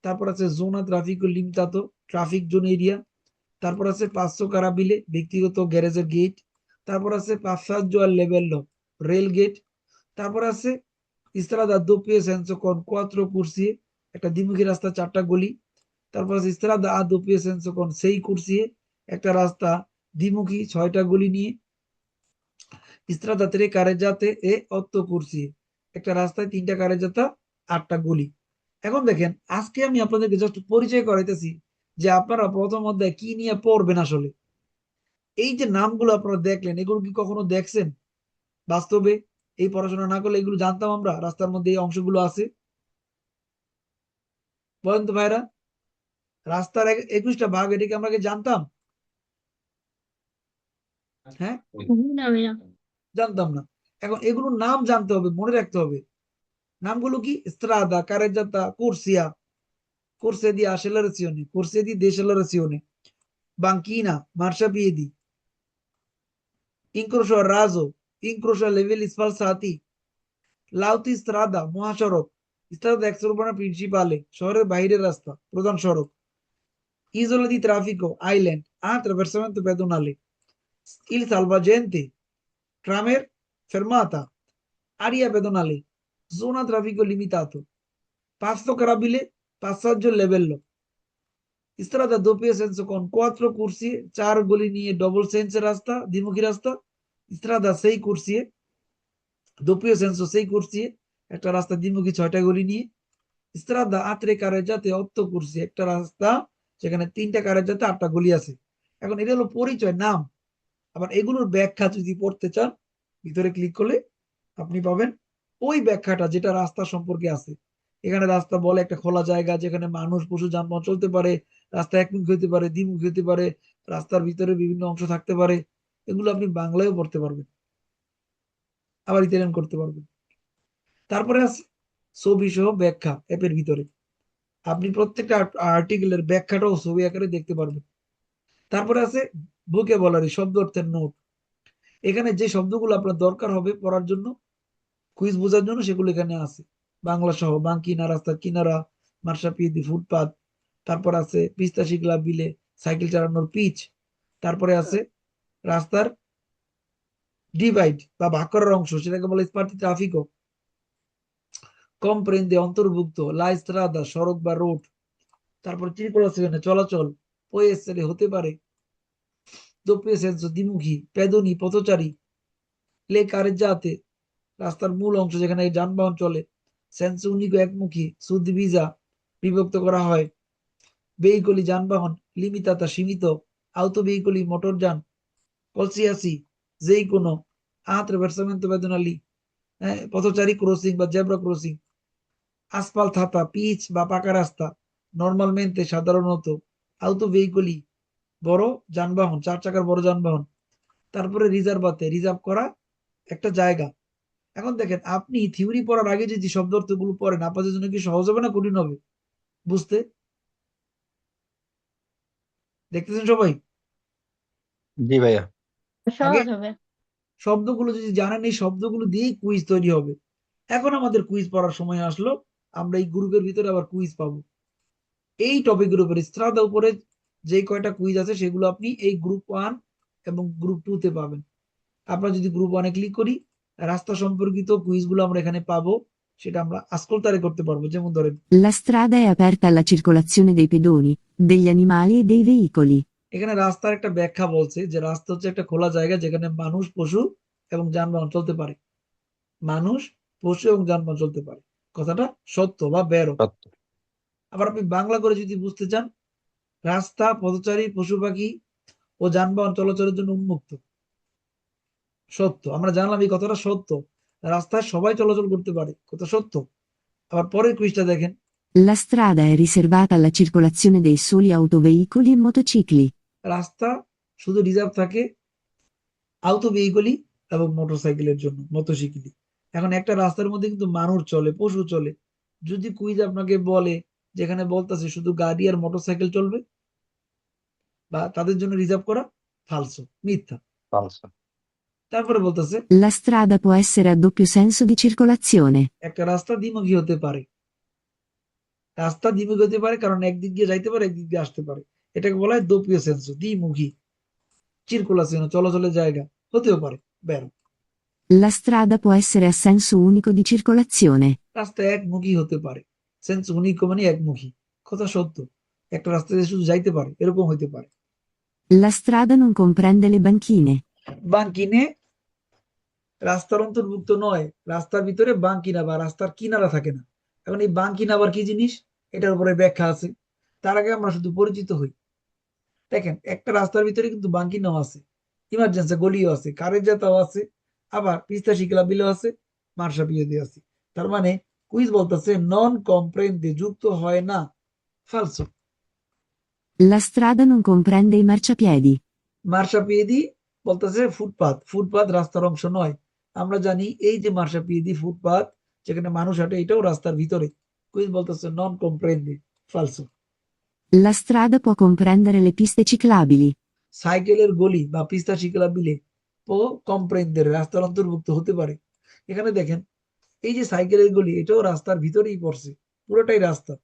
তারপর আছে জোনা ট্রাফিকো লিমিতাতো, ট্রাফিক জোন এরিয়া। তারপর আছে পাঁচশো কারাবিলে, ব্যক্তিগত গ্যারেজের গেট। তারপর আছে পাঁচশো আর লেভেল রেল গেট। তারপর আছে ইস্ত্রাদা দোপিয়ে সেন্সো কন কোয়াত্রো কুর্সিয়ে, একটা দ্বিমুখী রাস্তা, 4টা গলি। তারপর আছে ইস্ত্রাদা আ দোপিয়ে সেন্সো কন সেই কুর্সিয়ে, একটা রাস্তা দ্বিমুখী, 6টা গলি নিয়ে। ইস্ত্রাদা ত্রে কারেজাতে এ অত্ত কুর্সিয়ে, একটা রাস্তায় 3টা কারেজাতা, 8টা গলি। এখন দেখেন আজকে আমি আপনাদেরকে জাস্ট পরিচয় করাইতেছি যে আপনারা প্রথম অধ্যায় কি নিয়ে পড়বেন আসলে। এই যে নামগুলো আপনারা দেখলেন, এগুলো কি কখনো দেখছেন বাস্তবে? এই পড়াশোনা না করলে এগুলো জানতাম আমরা রাস্তার মধ্যে এই অংশগুলো আছে? বলেন তো ভাইরা, রাস্তার 21টা ভাগ, এটাকে আমরা কি জানতাম? হ্যাঁ, না ভাইয়া। জানতাম না। এখন এগুলোর নাম জানতে হবে, মনে রাখতে হবে। নামগুলো কি? স্ত্রাদা, কারেজাতা, কুরসিয়া, corsia di accelerazione, corsia di decelerazione, banchina, marciapiedi, incrocio a raso, incrocio a livelli sfalsati, লাউতিস্ত্রাদা, মহাসড়ক। স্ত্রাদা এক্সউরবানা প্রিন্সিপালে, শহরের বাইরের রাস্তা, প্রধান সড়ক। ইজোলা দি ট্রাফিকো island, attraversamento pedonale, il salvagente, ট্রামের ফেরমাতা। আরিয়া pedonale, zona traffico limitato, passo carabile, passaggio livello। স্ত্রাদা দোপিয়ে সেন্সো con quattro corsie, 4 গলি নিয়ে ডবল সেন্সের রাস্তা, দ্বিমুখী রাস্তা। স্ত্রাদা সেই কুরসিয়ে, doppio senso সেই কুরসিয়ে, একটা রাস্তা দ্বিমুখী, 6টা গলি নিয়ে। স্ত্রাদা আত্রে কারেজাতে 8 কুরসি, একটা রাস্তা যেখানে 3টা কারেজাতে 8টা গলি আছে। এখন এটা হলো পরিচয়, নাম। আবার এগুলোর ব্যাখ্যা যদি পড়তে চান, ভিতরে ক্লিক করলে আপনি পাবেন ওই ব্যাখ্যাটা যেটা রাস্তা সম্পর্কে আছে। এখানে রাস্তা বলে একটা খোলা জায়গা যেখানে মানুষ, পশু, যানবাহন চলতে পারে। রাস্তা একমুখী হতে পারে, দ্বিমুখী হতে পারে, রাস্তার ভিতরে বিভিন্ন অংশ থাকতে পারে। এগুলো আপনি বাংলায়ও পড়তে পারবেন, আবার ইতালিয়ান করতে পারবেন। তারপরে আছে ছবি সহ ব্যাখ্যা অ্যাপের ভিতরে। আপনি প্রত্যেকটা আর্টিকেলের ব্যাখ্যাটাও ছবি আকারে দেখতে পারবেন। তারপরে আছে ভোকাবুলারি, শব্দ অর্থের নোট। এখানে যে শব্দগুলো আপনার দরকার হবে পড়ার জন্য, কুইজ বোঝার জন্য, সেগুলো এখানে আছে বাংলা সহ। বাঙ্কিনা, রাস্তার কিনারা, মার্শাপিয়েদি, ফুটপাত। তারপর আছে পিস্তা শিকলা বিলে, সাইকেল চালানোর পিচ। তারপরে আছে রাস্তার ডিভাইড বা ভাগ করার অংশ, সেটাকে বলে স্পার্টি ট্রাফিকও। কম্প্রেন্দে, অন্তর্ভুক্ত। লা স্ত্রাদা, সড়ক বা রোড। তারপর চিরকুলাসিওনে, চলাচল। পুয়েসেরে, হতে পারে। doppio senso দ্বিমুখী, পেদনী পথচারী, le carreggiate রাস্তার মূল অংশ যেখানে যানবাহন চলে, senso unico একমুখী, suddivisa বিভক্ত করা হয়, veicoli যানবাহন, limitata সীমিত, autoveicoli মোটরযান, qualsiasi যেই কোনো, attraversamento pedonali পথচারী ক্রসিং বা জেব্রা ক্রসিং, asfaltata পিচ বা পাকা রাস্তা, normalmente সাধারণত, autoveicoli বড় যানবাহন, 4 চাকার বড় যানবাহন, তারপরে রিজার্ভ করা একটা জায়গা। এখন দেখেন আপনি থিওরি পড়ার আগে যদি শব্দ অর্থগুলো পড়েন আপনাদের জন্য কি সহজ হবে না কঠিন হবে বুঝতে? দেখতেছেন সবাই? জি ভাইয়া। আগে সহজ হবে। শব্দগুলো যদি জানেন এই শব্দগুলো দিয়েই কুইজ তৈরি হবে। এখন আমাদের কুইজ পড়ার সময় আসলো, আমরা এই গ্রুপের ভিতরে আবার কুইজ পাবো। এই টপিকের উপরে স্ত্রাদা উপরে যে কয়টা কুইজ আছে সেগুলো আপনি এই গ্রুপ 1 এবং গ্রুপ 2 তে পাবেন। আমরা যদি গ্রুপ 1 এ ক্লিক করি রাস্তা সম্পর্কিত কুইজগুলো আমরা এখানে পাবো, সেটা আমরা আজকালতারে করতে পারবো। যেমন ধরেন La strada è aperta alla circolazione dei pedoni, degli animali e dei veicoli. এখানে রাস্তার একটা ব্যাখ্যা বলছে যে রাস্তা হচ্ছে একটা খোলা জায়গা যেখানে মানুষ, পশু এবং যানবাহন চলতে পারে। মানুষ, পশু এবং যানবাহন চলতে পারে। কথাটা সত্য বা বেরো। সত্য। আবার আপনি বাংলা করে যদি বুঝতে চান, রাস্তা পথচারী, পশু পাখি ও যানবাহন চলাচলের জন্য উন্মুক্ত। সত্য। আমরা জানলাম এই কথাটা সত্য। রাস্তায় সবাই চলাচল করতে পারে। কথা সত্য। আবার পরের কুইজটা দেখেন। La strada è riservata alla circolazione dei soli autoveicoli e motocicli. রাস্তা শুধু রিজার্ভ থাকে আউটো ভেহিকলি এবং মোটরসাইকেলের জন্য, মোটরসাইকেল। এখন একটা রাস্তার মধ্যে কিন্তু মানুষ চলে, পশু চলে। যদি কুইজ আপনাকে বলে যেখানে বলতেছে শুধু গাড়ি আর মোটরসাইকেল চলবে বা তাদের জন্য রিজার্ভ করা, ফালসো, মিথ্যা। ফালসো। তারপরে বলতেছে La strada può essere a doppio senso di circolazione. একটা রাস্তা দ্বিমুখী হতে পারে। রাস্তা দ্বিমুখী হতে পারে কারণ একদিক দিয়ে যাইতে পারে, একদিক দিয়ে আসতে পারে। এটাকে বলা হয় দোপিও সেন্সো, দ্বিমুখী। চিরকুলাসিও চলাচলের জায়গা হতেও পারে। বেরো। La strada può essere a senso unico di circolazione. রাস্তা একমুখী হতে পারে। সেন্স উনিকো মানে একমুখী। কথা সত্য। একটা রাস্তা দিয়ে শুধু যাইতে পারে, এরকম হইতে পারে। La strada non comprende le banchine. বাঙ্কিনে রাস্তার অন্তর্ভুক্ত নয়। রাস্তার ভিতরে বাঙ্কিনা বা রাস্তার কিনারা থাকে না। এখন এই বাঙ্কিনা আবার কি জিনিস এটার উপরে ব্যাখ্যা আছে। তার আগে আমরা শুধু পরিচিত হই। দেখেন একটা রাস্তার ভিতরে কিন্তু বাঙ্কিনাও আছে, ইমার্জেন্সি গলিও আছে, কারেজাতাও আছে, আবার পিস্তা শিকলা বিলও আছে, মার্শাপিয়েদি আছে। তার মানে কুইজ বলতেছে নন কম্প্রেন্ডে, যুক্ত হয় না, ফালসো। La strada non comprende i marciapiedi. মার্শাপিয়েদি বলতেছে ফুটপাত, ফুটপাত রাস্তার অংশ নয়। আমরা জানি এই যে মার্শাপিয়েদি ফুটপাত যেখানে মানুষ হাঁটে এটাও রাস্তার ভিতরে। কুইজ বলতেছে নন কম্প্রেন্ডে, ফালসো। La strada può comprendere le piste ciclabili. সাইকেলের গলি বা পিস্তা শিকলা বিলে ও কম্প্রেন্ডের রাস্তার অন্তর্ভুক্ত হতে পারে। এখানে দেখেন এই যে সাইকেলের গলি এটাও রাস্তার ভিতরেই পড়ছে, পুরোটাই রাস্তা।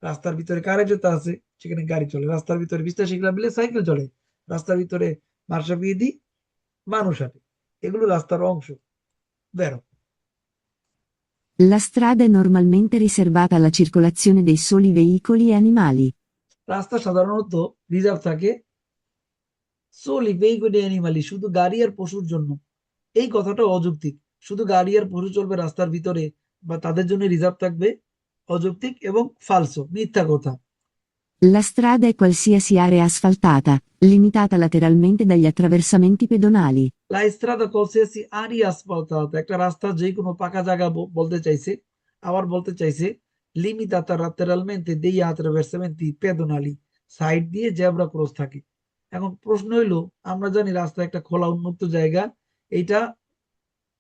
রাস্তার ভিতরে কারেজতা আছে, সেখানে গাড়ি চলে। রাস্তার ভিতরে পিস্তা শিকলা বিলে সাইকেল চলে। রাস্তার ভিতরে মার্শাপিয়েদি মানুষ হাঁটে। এগুলো রাস্তার অংশ। বেরো। La strada è normalmente riservata alla circolazione dei soli veicoli e animali. রাস্তা সাধারণত রিজার্ভ থাকে সোলি ভেহিকলি অ্যানিমালি, শুধু গাড়ি আর পশুর জন্য। এই কথাটা অযৌক্তিক। শুধু গাড়ি আর পশু চলবে রাস্তার ভিতরে বা তাদের জন্য রিজার্ভ থাকবে, অযৌক্তিক এবং ফালসো, মিথ্যা কথা। La strada è qualsiasi area asfaltata, limitata lateralmente dagli attraversamenti pedonali. লা স্ত্রাদা কোয়ালসিয়াসি আরিয়া আসফালতাতা, একটা রাস্তা যে কোনো পাকা জায়গা বলতে চাইছে। আবার বলতে চাইছে লিমিতাতা lateralmente degli attraversamenti pedonali, side দিয়ে জেব্রা ক্রস থাকে। এখন প্রশ্ন হইলো আমরা জানি রাস্তা একটা খোলা উন্মুক্ত জায়গা। এইটা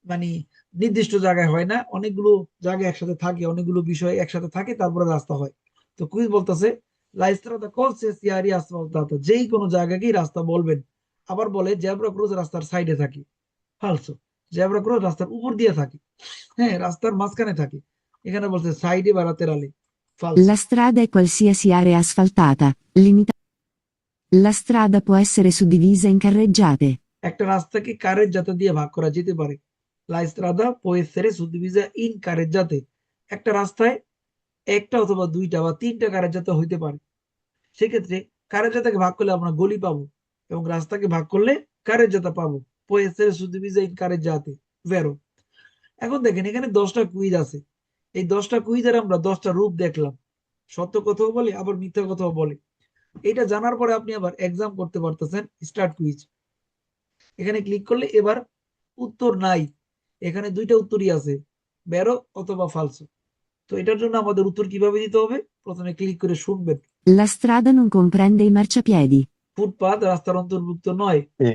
মানে নির্দিষ্ট জায়গায় হয় না, অনেকগুলো জায়গায় একসাথে থাকে, অনেকগুলো বিষয় একসাথে থাকে তারপরে রাস্তা হয়। তো কুইজ বলতেছে লা স্ত্রাদা কোয়ালসিয়াসি আরিয়া আসফালতাতা, যেই কোনো জায়গাকেই রাস্তা বলবেন। আবার বলে জেব্রা ক্রস রাস্তার সাইডে থাকে, ফালসো। জেব্রা ক্রস রাস্তার উপর দিয়ে থাকে, হ্যাঁ রাস্তার মাঝখানে থাকে। এখানে বলছে সাইডে বা রাতেরালে, ফালসো। La strada è qualsiasi area asfaltata, limitata. La strada può essere suddivisa in carreggiate. একটা রাস্তাকে কারের জাতে দিয়ে ভাগ করা যেতে পারে। লা স্ত্রাদা può essere suddivisa in carreggiate, একটা রাস্তায় একটা অথবা দুইটা বা তিনটা কারের জাতে হইতে পারে। সেক্ষেত্রে কারের জাতাকে ভাগ করলে আমরা গলি পাবো। এবং রাস্তাকে ভাগ করলে carreggiata পাবো। Può essere suddivisa in carreggiate, vero? এখন দেখেন এখানে 10টা কুইজ আছে। এই 10টা কুইজের আমরা 10টা রূপ দেখলাম। সত্য কথাও বলে আবার মিথ্যা কথাও বলে। এটা জানার পরে আপনি আবার এক্সাম করতে পারতেছেন স্টার্ট কুইজ। এখানে ক্লিক করলে এবার উত্তর নাই। এখানে দুইটা উত্তরই আছে, ভেরো অথবা ফালসো। তো এটার জন্য আমাদের উত্তর কিভাবে দিতে হবে? প্রথমে ক্লিক করে শুনবেন। La strada non comprende i marciapiedi. ফুটপাত রাস্তার অন্তর্ভুক্ত নয়। sì,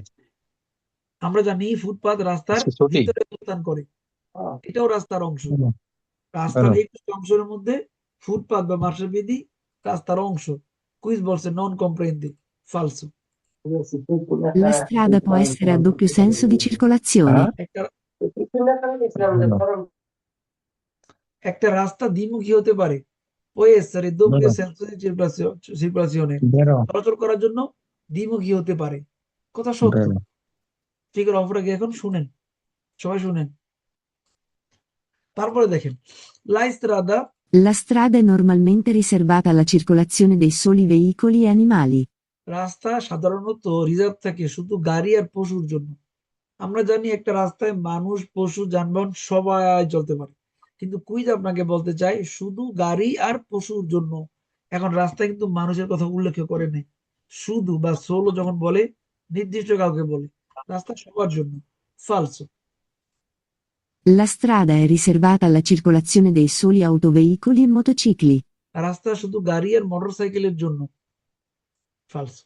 আমরা জানি ফুটপাত রাস্তার sì, sì. ভিতরে অবস্থান করে, এটাও রাস্তার অংশ। Vero. রাস্তার Vero. 21 অংশের মধ্যে ফুটপাত বা মার্শাবিদি রাস্তার অংশ। কুইজ বলছে নন কম্প্রেহেন্ডে, ফালসো। La strada può essere a doppio senso di circolazione. একটা Vero. একটা রাস্তা দ্বিমুখী হতে পারে। Può essere doppio Vero. senso di circolazione, Vero. চলাচল করার জন্য দ্বিমুখী হতে পারে। কথা সত্য। Vero. ফিগার অপরাগে এখন শুনেন, সবাই শুনেন। তারপরে দেখেন La strada La strada è normalmente riservata alla circolazione dei soli veicoli e animali. রাস্তা সাধারণত রিজার্ভ থাকে শুধু গাড়ি আর পশুর জন্য। আমরা জানি একটা রাস্তায় মানুষ, পশু, যানবাহন সবাই চলতে পারে, কিন্তু কুইজ আপনাকে বলতে চাই শুধু গাড়ি আর পশুর জন্য। এখন রাস্তায় কিন্তু মানুষের কথা উল্লেখ করে নাই। শুধু বা সোলো যখন বলে নির্দিষ্ট কাউকে বলে, রাস্তা সবার জন্য, ফালসো। La strada è riservata alla circolazione dei soli autoveicoli e motocicli. রাস্তা শুধু গাড়ি আর মোটরসাইকেলের জন্য, ফালসো।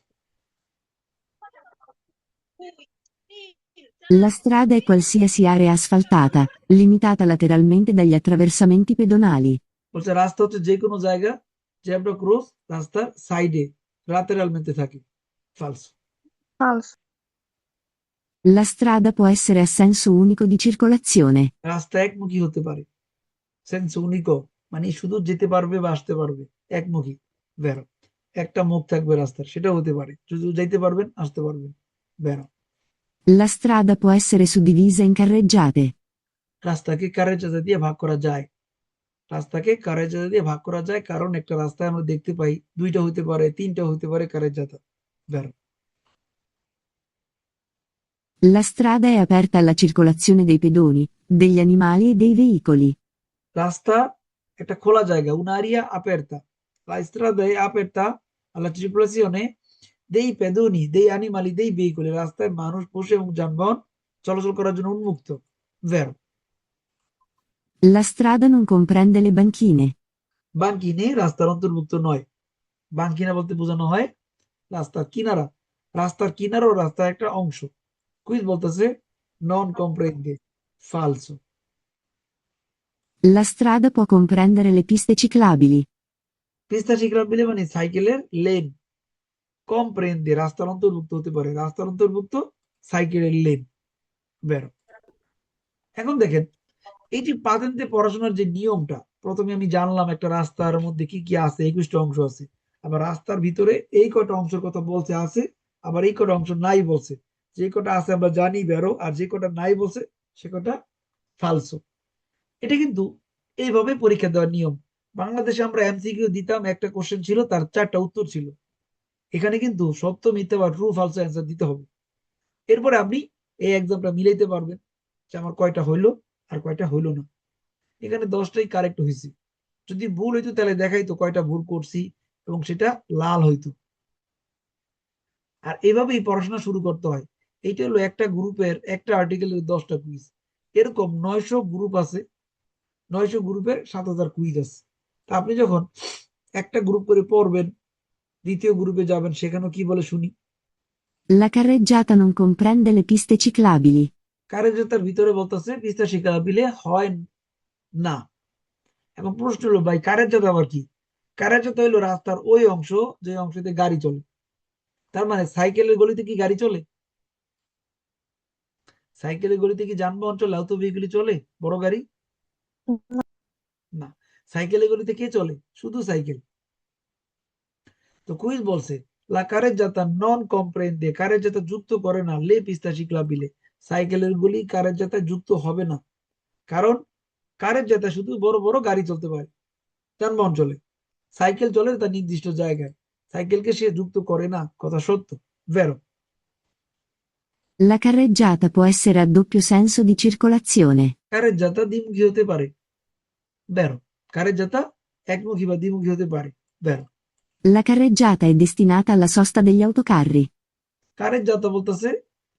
La strada è qualsiasi area asfaltata, limitata lateralmente dagli attraversamenti pedonali. বলছে রাস্তা হচ্ছে যে কোনো জায়গা, জেব্রা ক্রস রাস্তার সাইডে লাতেরালmente থাকে, ফালসো। falso, La strada può essere a senso unico di circolazione. রাস্তা একমুখী হতে পারে, সেন্স উনিকো মানে শুধু যেতে পারবে বা আসতে পারবে, একমুখী, ভেরো। একটা মুখ থাকবে রাস্তার, সেটা হতে পারে, শুধু যাইতে পারবেন আসতে পারবেন, ভেরো। La strada può essere suddivisa in carreggiate. রাস্তাকে কারেজাদা দিয়ে ভাগ করা যায়। রাস্তাকে কারেজাদা দিয়ে ভাগ করা যায় কারণ একটা রাস্তায় আমরা দেখতে পাই দুইটা হতে পারে, তিনটা হতে পারে কারেজাদা, ভেরো। La strada è aperta alla circolazione dei pedoni, degli animali e dei veicoli. রাস্তা একটা খোলা জায়গা, un'area aperta. La strada è aperta alla circolazione dei pedoni, dei animali, dei veicoli. রাস্তায় মানুষ, পশু এবং যানবাহন চলাচল করার জন্য উন্মুক্ত, ভেরো। La strada non comprende le banchine. বাঙ্কিনে রাস্তার অন্তর্ভুক্ত নয়। বাঙ্কিনা বলতে বোঝানো হয় রাস্তার কিনারা। রাস্তার কিনারা ও রাস্তার একটা অংশ। কুইজ বলতেছে নন কম্প্রেহেন্ডে, ফালসো। La strada può comprendere le piste ciclabili. পিস্তা শিখরাবিলে মানে সাইকেলের লেন। কম্প্রেহেন্ডে রাস্তার অন্তর্ভুক্ত হতে পারে, রাস্তার অন্তর্ভুক্ত সাইকেলের লেন, বেরো। এখন দেখেন এই যে পাতেন্তে পড়াশোনার যে নিয়মটা, প্রথমে আমি জানলাম একটা রাস্তার মধ্যে কি কি আছে, 21টা অংশ আছে। আবার রাস্তার ভিতরে এই কটা অংশের কথা বলছে আছে, আবার এই কটা অংশ নাই বলছে। যে কটা আছে আমরা জানি বেরো, আর যে কটা নাই বলছে সে কটা ফালসো। এটা কিন্তু এইভাবে পরীক্ষা দেওয়ার নিয়ম। বাংলাদেশে আমরা এমসিকিউ দিতাম, একটা কোশ্চেন ছিল তার 4টা উত্তর ছিল। এখানে কিন্তু সত্য মিথ্যা বা ট্রু ফালসো অ্যান্সার দিতে হবে। এরপরে আপনি এই এক্সামটা মিলাইতে পারবেন যে আমার কয়টা হইলো আর কয়টা হইলো না। এখানে 10টাই কারেক্ট হয়েছে। যদি ভুল হইতো তাহলে দেখাইতো কয়টা ভুল করছি এবং সেটা লাল হইতো। আর এভাবেই পড়াশোনা শুরু করতে হয়। এইটা হলো একটা গ্রুপের একটা আর্টিকেলের 10টা কুইজ। এরকম 900 গ্রুপ আছে, 900 গ্রুপের 7000 কুইজ আছে। তা আপনি যখন একটা গ্রুপ করে পড়বেন, দ্বিতীয় গ্রুপে যাবেন, সেখানেও কি বলে শুনি। La carreggiata non comprende le piste ciclabili. কারেজতার ভিতরে বলতেছে পিস্তা শিকার বিলে হয় না। এখন প্রশ্ন হলো ভাই কারেজাত আবার কি? কারেজাত হইলো রাস্তার ওই অংশ যে অংশতে গাড়ি চলে। তার মানে সাইকেলের গলিতে কি গাড়ি চলে? সাইকেলের গলিতে কি যানবাহন চলে, অটো ভেহিকল চলে, বড় গাড়ি? না। সাইকেলের গলিতে কে চলে? শুধু সাইকেল। তো কুইজ বলছে লা কারেজাতা নন কম্প্রেহেন্ডে, কারেজাতা যুক্ত করে না লে পিস্তা শিক্লাবিলে, সাইকেলের গলি কারেজাতা যুক্ত হবে না। কারণ কারেজাতা শুধু বড় বড় গাড়ি চলতে পারে, যানবাহন চলে। সাইকেল চলে তার নির্দিষ্ট জায়গায়, সাইকেলকে সে যুক্ত করে না, কথা সত্য, ভেরো। La carreggiata può essere a doppio senso di circolazione. কারেজ্জাতা দ্বিমুখী হতে পারে। vero, কারেজ্জাতা একমুখী বা দ্বিমুখী হতে পারে। vero, La carreggiata è destinata alla sosta degli autocarri. কারেজ্জাতা বলতেছে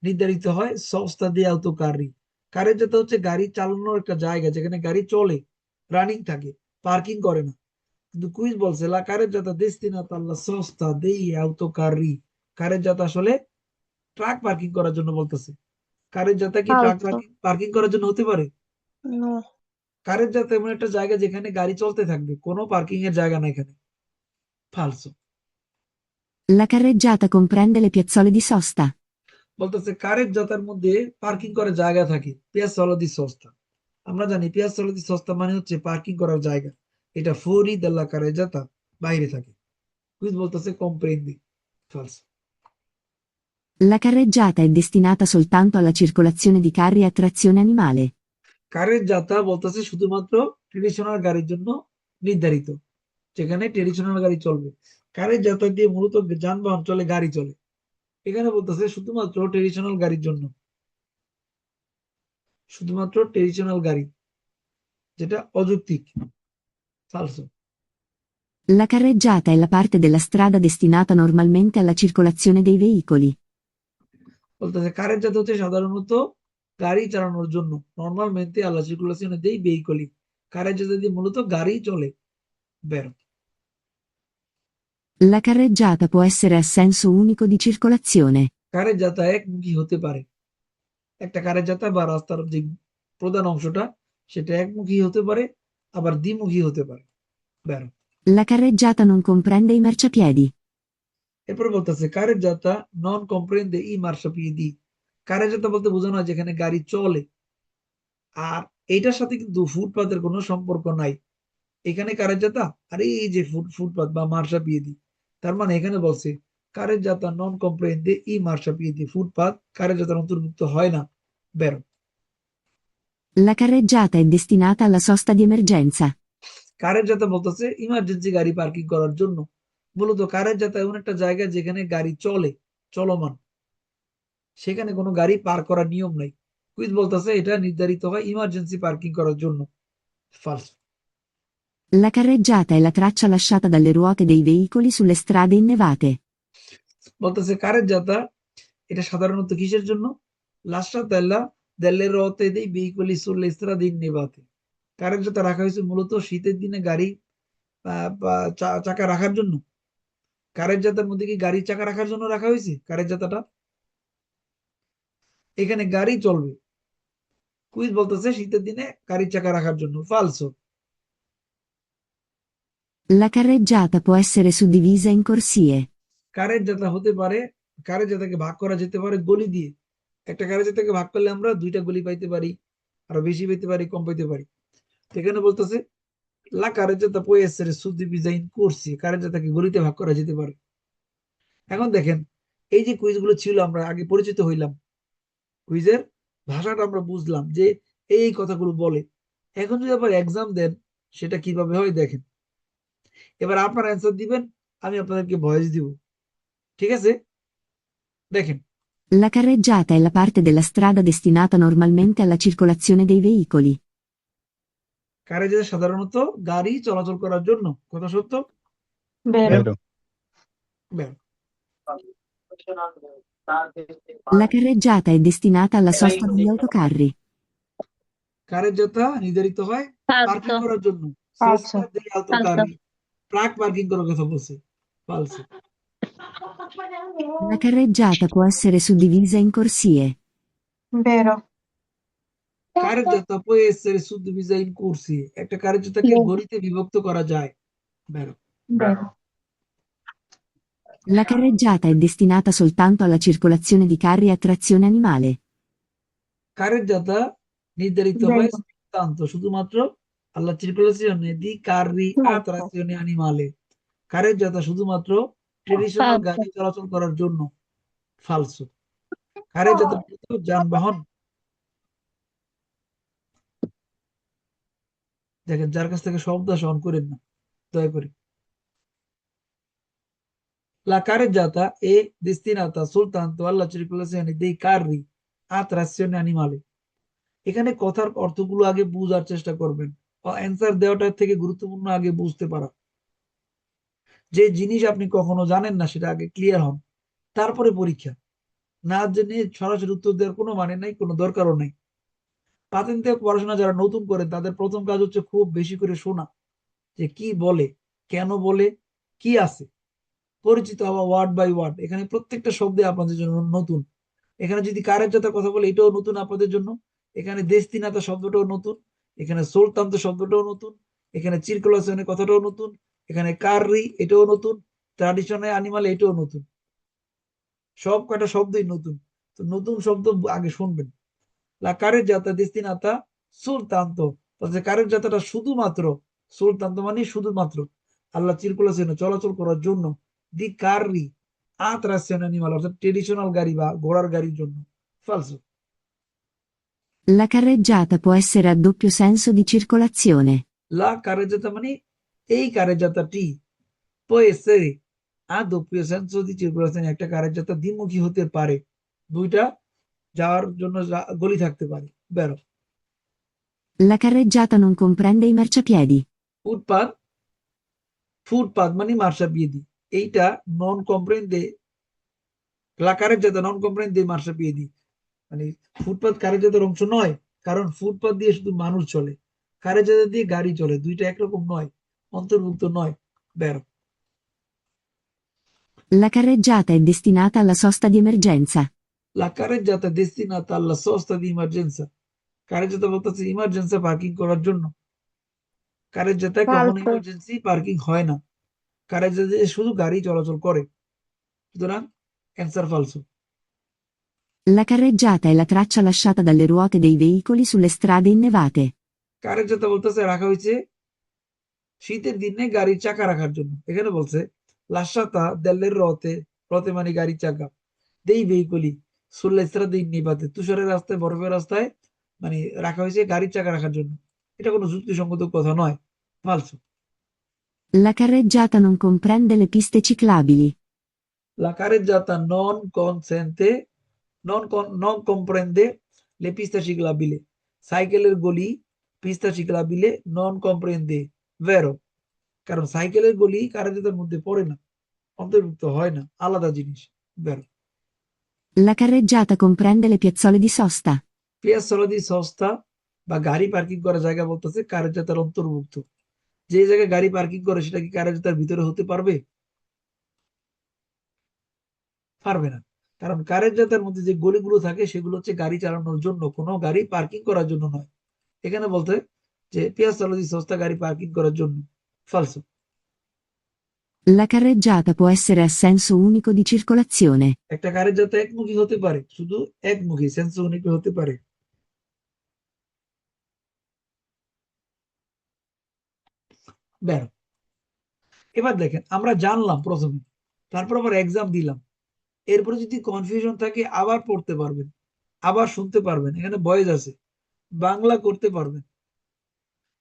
নির্ধারিত হয় sosta di autocarri। কারেজ্জাতা হচ্ছে গাড়ি চালানোর একটা জায়গা যেখানে গাড়ি চলে, রানিং থাকে, পার্কিং করে না। কিন্তু কুইজ বলছে la carreggiata destinata alla sosta dei autocarri। কারেজ্জাতা আসলে ট্রাক পার্কিং করার জন্য বলতেছে। কারেজ্জাতা কি ট্রাক Falso. পার্কিং করার জন্য হতে পারে? No. কারেজ্জাতা এমন একটা জায়গা যেখানে গাড়ি চলতে থাকবে, কোনো পার্কিং এর জায়গা না এখানে। ফালসো। La carreggiata comprende le piazzole di sosta. বলতেছে কারেজ্জাতার মধ্যে পার্কিং করার জায়গা থাকে, পিয়াzzolo di sosta। আমরা জানি পিয়াzzolo di sosta মানে হচ্ছে পার্কিং করার জায়গা। এটা fuori della carreggiata, বাইরে থাকে। কুইজ বলতেছে comprende। ফালসো। La carreggiata è destinata soltanto alla circolazione di carri a trazione animale. কারেজ্জাতা বলতেছে শুধুমাত্র ট্রেডিশনাল গাড়ির জন্য নির্ধারিত, যেখানে ট্রেডিশনাল গাড়ি চলবে। কারেজ্জাতা দিয়ে মূলত যানবাহন চলে, গাড়ি চলে। এখানে বলতেছে শুধুমাত্র ট্রেডিশনাল গাড়ির জন্য, শুধুমাত্র ট্রেডিশনাল গাড়ি, যেটা অযৌক্তিক। ফালসো। La carreggiata è la parte della strada destinata normalmente alla circolazione dei veicoli. বলতেছে কারেজ্জাতা হচ্ছে সাধারণত গাড়ি চালানোর জন্য, নর্মালmente alla circolazione dei veicoli। কারেজ্জাতা দিয়ে মূলত গাড়ি চলে। বের। La carreggiata può essere a senso unico di circolazione. কারেজ্জাতা একমুখী হতে পারে। একটা কারেজ্জাতা বা রাস্তার যে প্রধান অংশটা সেটা একমুখী হতে পারে, আবার দ্বিমুখী হতে পারে। বের। La carreggiata non comprende i marciapiedi. এরপর বলতেছে কারেজ্জাতা নন কম্প্রেন্দে ই মার্শাপিয়েদি। কারেজ্জাতা বলতে বোঝানো হয় যেখানে গাড়ি চলে, আর এইটার সাথে কিন্তু ফুটপাতের কোনো সম্পর্ক নাই। এখানে কারেজ্জাতা আর এই যে ফুটপাত বা মার্শাপিয়েদি, তার মানে এখানে বলছে কারেজ্জাতা নন কম্প্রেন্দে ই মার্শাপিয়েদি, ফুটপাত কারেজ্জাতার অন্তর্ভুক্ত হয় না। বের। La carreggiata è destinata alla sosta di emergenza. কারেজ্জাতা বলতেছে ইমার্জেন্সি গাড়ি পার্কিং করার জন্য। মূলত কারেজ্জাতা এমন একটা জায়গা যেখানে গাড়ি চলে, চলমান, সেখানে কোনো গাড়ি পার করার নিয়ম নাই। কুইজ বলতেছে এটা নির্ধারিত হয় ইমার্জেন্সি পার্কিং করার জন্য। ফালস। La carreggiata è la traccia lasciata dalle ruote dei veicoli sulle strade innevate. বলতেছে কারেজ্জাতা এটা সাধারণত কিসের জন্য? লাস্টা তেল্লা দেল্লে রতে দেই veicoli sulle strade innevate। কারেজ্জাতা রাখা হয়েছে মূলত শীতের দিনে গাড়ি চাকা রাখার জন্য। কারেজ্জাতার মধ্যে কি গাড়ির চাকা রাখার জন্য রাখা হয়েছে কারেজ্জাতাটা? এখানে গাড়ি চলবে। কুইজ বলতেছে শীতের দিনে গাড়ির চাকা রাখার জন্য। ফালসো। La carreggiata può essere suddivisa in corsie. কারেজ্জাতা হতে পারে, কারেজ্জাতাকে ভাগ করা যেতে পারে গলি দিয়ে। একটা কারেজ্জাতাকে ভাগ করলে আমরা দুইটা গলি পাইতে পারি, আরো বেশি পাইতে পারি, কম পাইতে পারি। এখানে বলতেছে লা কারেজ্জাতা può essere suddivisa in corsi। কারেজ্জাতাকে গলিতে ভাগ করা যেতে পারে। এখন দেখেন, এই যে কুইজগুলো ছিল আমরা আগে পরিচিত হইলাম, কুইজের ভাষাটা আমরা বুঝলাম যে এই কথাগুলো বলে। এখন যদি আবার এক্সাম দেন সেটা কিভাবে হয় দেখেন। এবার আপনার অ্যান্সার দিবেন, আমি আপনাদেরকে ভয়েস দিব। ঠিক আছে? দেখেন, La carreggiata è la parte della strada destinata normalmente alla circolazione dei veicoli. কারেজ্জাতা সাধারণত গাড়ি চলাচল করার জন্য। কথা সত্য? Vero. Vero. বের। La carreggiata è destinata alla sosta degli autocarri. কারেজ্জাতা নির্ধারিত হয় পার্কিং Falso. করার জন্য। Falso. সোস্তা দে আলতো Falso. কারি, ট্রাক পার্কিং করার কথা বলছে। ফালসো। La carreggiata può essere suddivisa in corsie. Vero. কারেজ্জাতা può essere suddivisa in corsi। একটা কারেজ্জাতাকে গলিতে বিভক্ত করা যায়। বের। Vero. La carreggiata è destinata soltanto alla circolazione di carri a trazione animale. কারেজ্জাতা নির্ধারিত হয় Vero. soltanto শুধুমাত্র alla circolazione di carri a Falso. trazione animale। কারেজ্জাতা শুধুমাত্র ট্রেডিশনাল Falso. গাড়ি চলাচল করার জন্য। ফালসো। কারেজ্জাতা মূলত যানবাহন। দেখেন, যার কাছ থেকে শব্দ আসে অন করেন না, দয়া করে। La carreggiata è destinata soltanto alla circolazione dei carri a trazione animale. এখানে কথার অর্থগুলো আগে বোঝার চেষ্টা করবেন, অ্যান্সার দেওয়াটার থেকে গুরুত্বপূর্ণ আগে বুঝতে পারা। যে জিনিস আপনি কখনো জানেন না সেটা আগে ক্লিয়ার হন, তারপরে পরীক্ষা। না জেনে সরাসরি উত্তর দেওয়ার কোনো মানে নাই, কোনো দরকারও নেই। পাতেন্তে পড়াশোনা যারা নতুন করেন তাদের প্রথম কাজ হচ্ছে খুব বেশি করে শোনা, যে কি বলে, কেন বলে, কি আছে, পরিচিত হওয়া ওয়ার্ড বাই ওয়ার্ড। এখানে প্রত্যেকটা শব্দে আপনাদের জন্য নতুন। এখানে যদি কারেজ্জাতা কথা বলে এটাও নতুন আপনাদের জন্য। এখানে দেস্তিনাতা শব্দটাও নতুন, এখানে সোলতান্ত শব্দটাও নতুন, এখানে চিরকুলেশনের কথাটাও নতুন, এখানে কার্রি এটাও নতুন, ট্রাডিশনাল অ্যানিমাল এটাও নতুন। সব কয়টা শব্দই নতুন। তো নতুন শব্দ আগে শুনবেন। লা কারেজ্জাতা দেস্তিনাতা সুলতান্ত, তাহলে কারেজ্জাতাটা শুধুমাত্র, সুলতান্ত মানে শুধুমাত্র আল্লাহ চিরকুলেশনে চলাচল করার জন্য, দি কার্রি আ ট্রাকশন অ্যানিমাল অর্থাৎ ট্রেডিশনাল গাড়ি বা ঘোড়ার গাড়ির জন্য। ফালসো। La carreggiata può essere a doppio senso di circolazione. লা কারেজ্জাতা মানে এই কারেজ্জাতাটি, può essere a doppio senso di circolazione, একটা কারেজ্জাতা দ্বিমুখী হতে পারে, দুইটা যাওয়ার জন্য গলি থাকতে পারে। বেরো। La carreggiata non comprende i marciapiedi. ফুটপাত, ফুটপাত মানে মার্শাপিয়েদি, এইটা নন কম্প্রেন্ডে, লা কারেজ্জাতা নন কম্প্রেন্ডে মার্শাপিয়েদি, মানে ফুটপাত কারেজ্জাতার অংশ নয়, কারণ ফুটপাত দিয়ে শুধু মানুষ চলে, কারেজ্জাতা দিয়ে গাড়ি চলে, দুইটা একরকম নয়, অন্তর্ভুক্ত নয়। বেরো। La carreggiata è destinata alla sosta di emergenza. La carreggiata è destinata alla sosta di emergenza. কারেজ্জাতা বলতেছে ইমার্জেন্সি পার্কিং করার জন্য। কারেজ্জাতায় কখনো falso, ইমার্জেন্সি পার্কিং হয় না, কারেজ্জাতায় শুধু গাড়ি চলাচল করে। সুতরাং answer ফালসো। La carreggiata è la traccia lasciata dalle ruote dei veicoli sulle strade innevate. কারেজ্জাতা বলতেছে রাখা হয়েছে শীতের দিনে গাড়ির চাকা রাখার জন্য। এখানে বলছে লাসাতা দেল্লের রথে, রথে মানে গাড়ির চাকা, দেই ভেহিকলি সুল্লা ইসরাতে নিবাতে, তুষারের রাস্তায়, বরফের রাস্তায় মানে রাখা হয়েছে গাড়ির চাকা রাখার জন্য। এটা কোনো যুক্তিসঙ্গত কথা নয়, ফালসো। La carreggiata non comprende le piste ciclabili. La carreggiata non comprende le piste ciclabili. সাইকেলের গলি পিস্তা ciclabile non comprende, vero, কারণ সাইকেলের গলি কারেজ্জাতার মধ্যে পড়ে না, অন্তর্ভুক্ত হয় না, আলাদা জিনিস। বেরো। La carreggiata comprende le piazzole di sosta. পিয়াসলদি সস্তা বা গাড়ি পার্কিং করার জায়গা বলতেছে কারেজ্জাতার অন্তর্ভুক্ত। যে জায়গায় গাড়ি পার্কিং করে সেটা কি কারেজ্জাতার ভিতরে হতে পারবে? পারবে না, কারণ কারেজ্জাতার মধ্যে যে গলিগুলো থাকে সেগুলো হচ্ছে গাড়ি চালানোর জন্য, কোনো গাড়ি পার্কিং করার জন্য নয়। এখানে বলতে যে পিয়াসলদি সস্তা গাড়ি পার্কিং করার জন্য। ফালসো। La carreggiata può essere a senso unico di circolazione. একটা কারেজ্জাতা একমুখী হতে পারে, শুধু একমুখী, সেন্স ইউনিক হতে পারে। বেরো। এবার দেখেন আমরা জানলাম প্রথমে, তারপর আবার এক্সাম দিলাম, এরপরে যদি কনফিউশন থাকে আবার পড়তে পারবেন, আবার শুনতে পারবেন, এখানে ভয়েস আছে, বাংলা করতে পারবেন।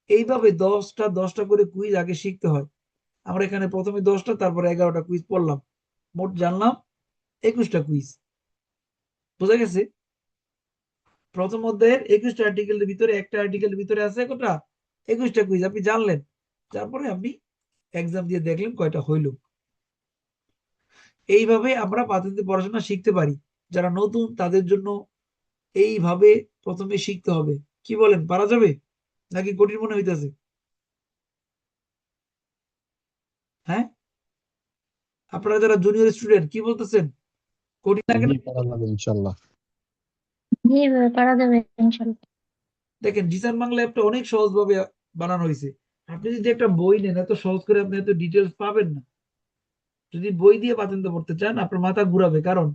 এইভাবে 10টা করে কুইজ আগে শিখতে হয়। আমরা এখানে প্রথমে 10টা, তারপরে 11টা কুইজ পড়লাম, মোট জানলাম 21টা কুইজ। বোঝা গেছে? প্রথম অধ্যায়ের 21টা আর্টিকেলের ভিতরে একটা আর্টিকেলের ভিতরে আছে কটা? 21টা কুইজ আপনি জানলেন, তারপরে আপনি এক্সাম দিয়ে দেখলেন কয়টা হইল। এইভাবে আমরা পাতেন্তে পড়াশোনা শিখতে পারি। যারা নতুন তাদের জন্য এইভাবে প্রথমে শিখতে হবে। কি বলেন, পারা যাবে নাকি কঠিন মনে হইতেছে? হ্যাঁ, আপনারা যারা জুনিয়র স্টুডেন্ট কি বলতেছেন, কঠিন লাগে না? জি পারা যাবে ইনশাল্লাহ। জি ভাই পারা যাবে ইনশাল্লাহ। দেখেন জিসান বাংলা অ্যাপটা অনেক সহজ ভাবে বানানো হয়েছে। আপনি যদি একটা বই নেন এত সহজ করে আপনি এত ডিটেলস পাবেন না। যদি বই দিয়ে পাতেন্তে পড়তে চান আপনার মাথা ঘুরাবে, কারণ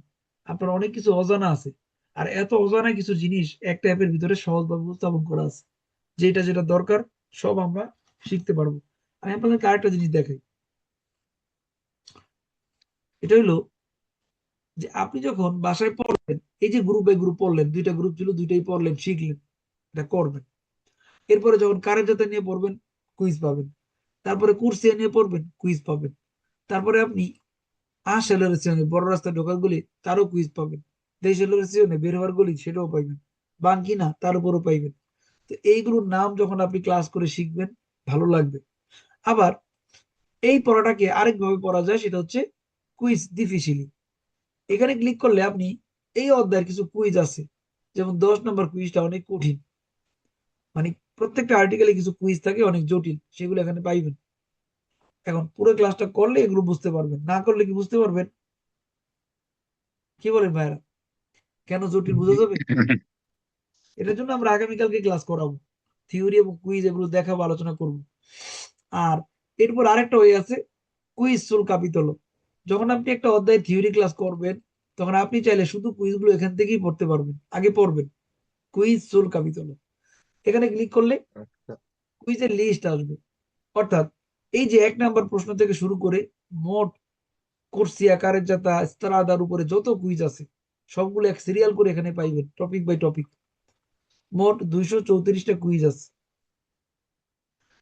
আপনার অনেক কিছু অজানা আছে। আর এত অজানা কিছু জিনিস একটা অ্যাপের ভিতরে সহজভাবে উপস্থাপন করা আছে, যেটা যেটা দরকার সব আমরা শিখতে পারবো। আমি আপনাদেরকে আরেকটা জিনিস দেখাই। এটা হইলো যে আপনি যখন বাসায় পড়বেন, এই যে গ্রুপ বাই গ্রুপ পড়লেন, দুইটা গ্রুপ ছিল, দুইটাই পড়লেন, শিখলেন, এটা করবেন। এরপরে যখন কারেন্ট জাতা নিয়ে পড়বেন কুইজ পাবেন, তারপরে কুরসিয়া নিয়ে পড়বেন কুইজ পাবেন, তারপরে আপনি আসলে রেস্টুরেন্টে বড় রাস্তায় ঢোকার গলি তারও কুইজ পাবেন, দেশের রেস্টুরেন্টে বের হওয়ার গলি সেটাও পাইবেন, বাঙ্কি না তার উপরও পাইবেন। তো এইগুলোর নাম যখন আপনি ক্লাস করে শিখবেন ভালো লাগবে। আবার এই পড়াটাকে আরেকভাবে পড়া যায়, সেটা হচ্ছে কুইজ ডিফিসিলি। এখানে ক্লিক করলে আপনি এই অধ্যায়ের কিছু কুইজ আছে, যেমন 10 নম্বর কুইজটা অনেক কঠিন, মানে প্রত্যেকটা আর্টিকেলে কিছু কুইজ থাকে অনেক জটিল, সেগুলো এখানে পাইবেন। এখন পুরো ক্লাসটা করলে এগুলো বুঝতে পারবেন, না করলে কি বুঝতে পারবেন? কি বলেন ভাইরা, কেন জটিল বোঝা যাবে? এটার জন্য আমরা আগামীকালকে ক্লাস করাবো, থিওরি এবং কুইজ এগুলো দেখাবো, আলোচনা করব। আর এরপর আরেকটা ওয়ে আছে, কুইজ সুল ক্যাপিতলো। যখন আপনি একটা অধ্যায় থিওরি ক্লাস করবেন, তখন আপনি চাইলে শুধু কুইজগুলো এখান থেকেই পড়তে পারবেন, আগে পড়বেন কুইজ সুল ক্যাপিতলো। এখানে ক্লিক করলে আচ্ছা। কুইজের লিস্ট আসবে, অর্থাৎ এই যে 1 নম্বর প্রশ্ন থেকে শুরু করে মোট কোর্সিয়া কারেজাতা স্ত্রাদার উপরে যত কুইজ আছে সবগুলো এক সিরিয়াল করে এখানে পাইবেন, টপিক বাই টপিক। মোট 234টা কুইজ আছে।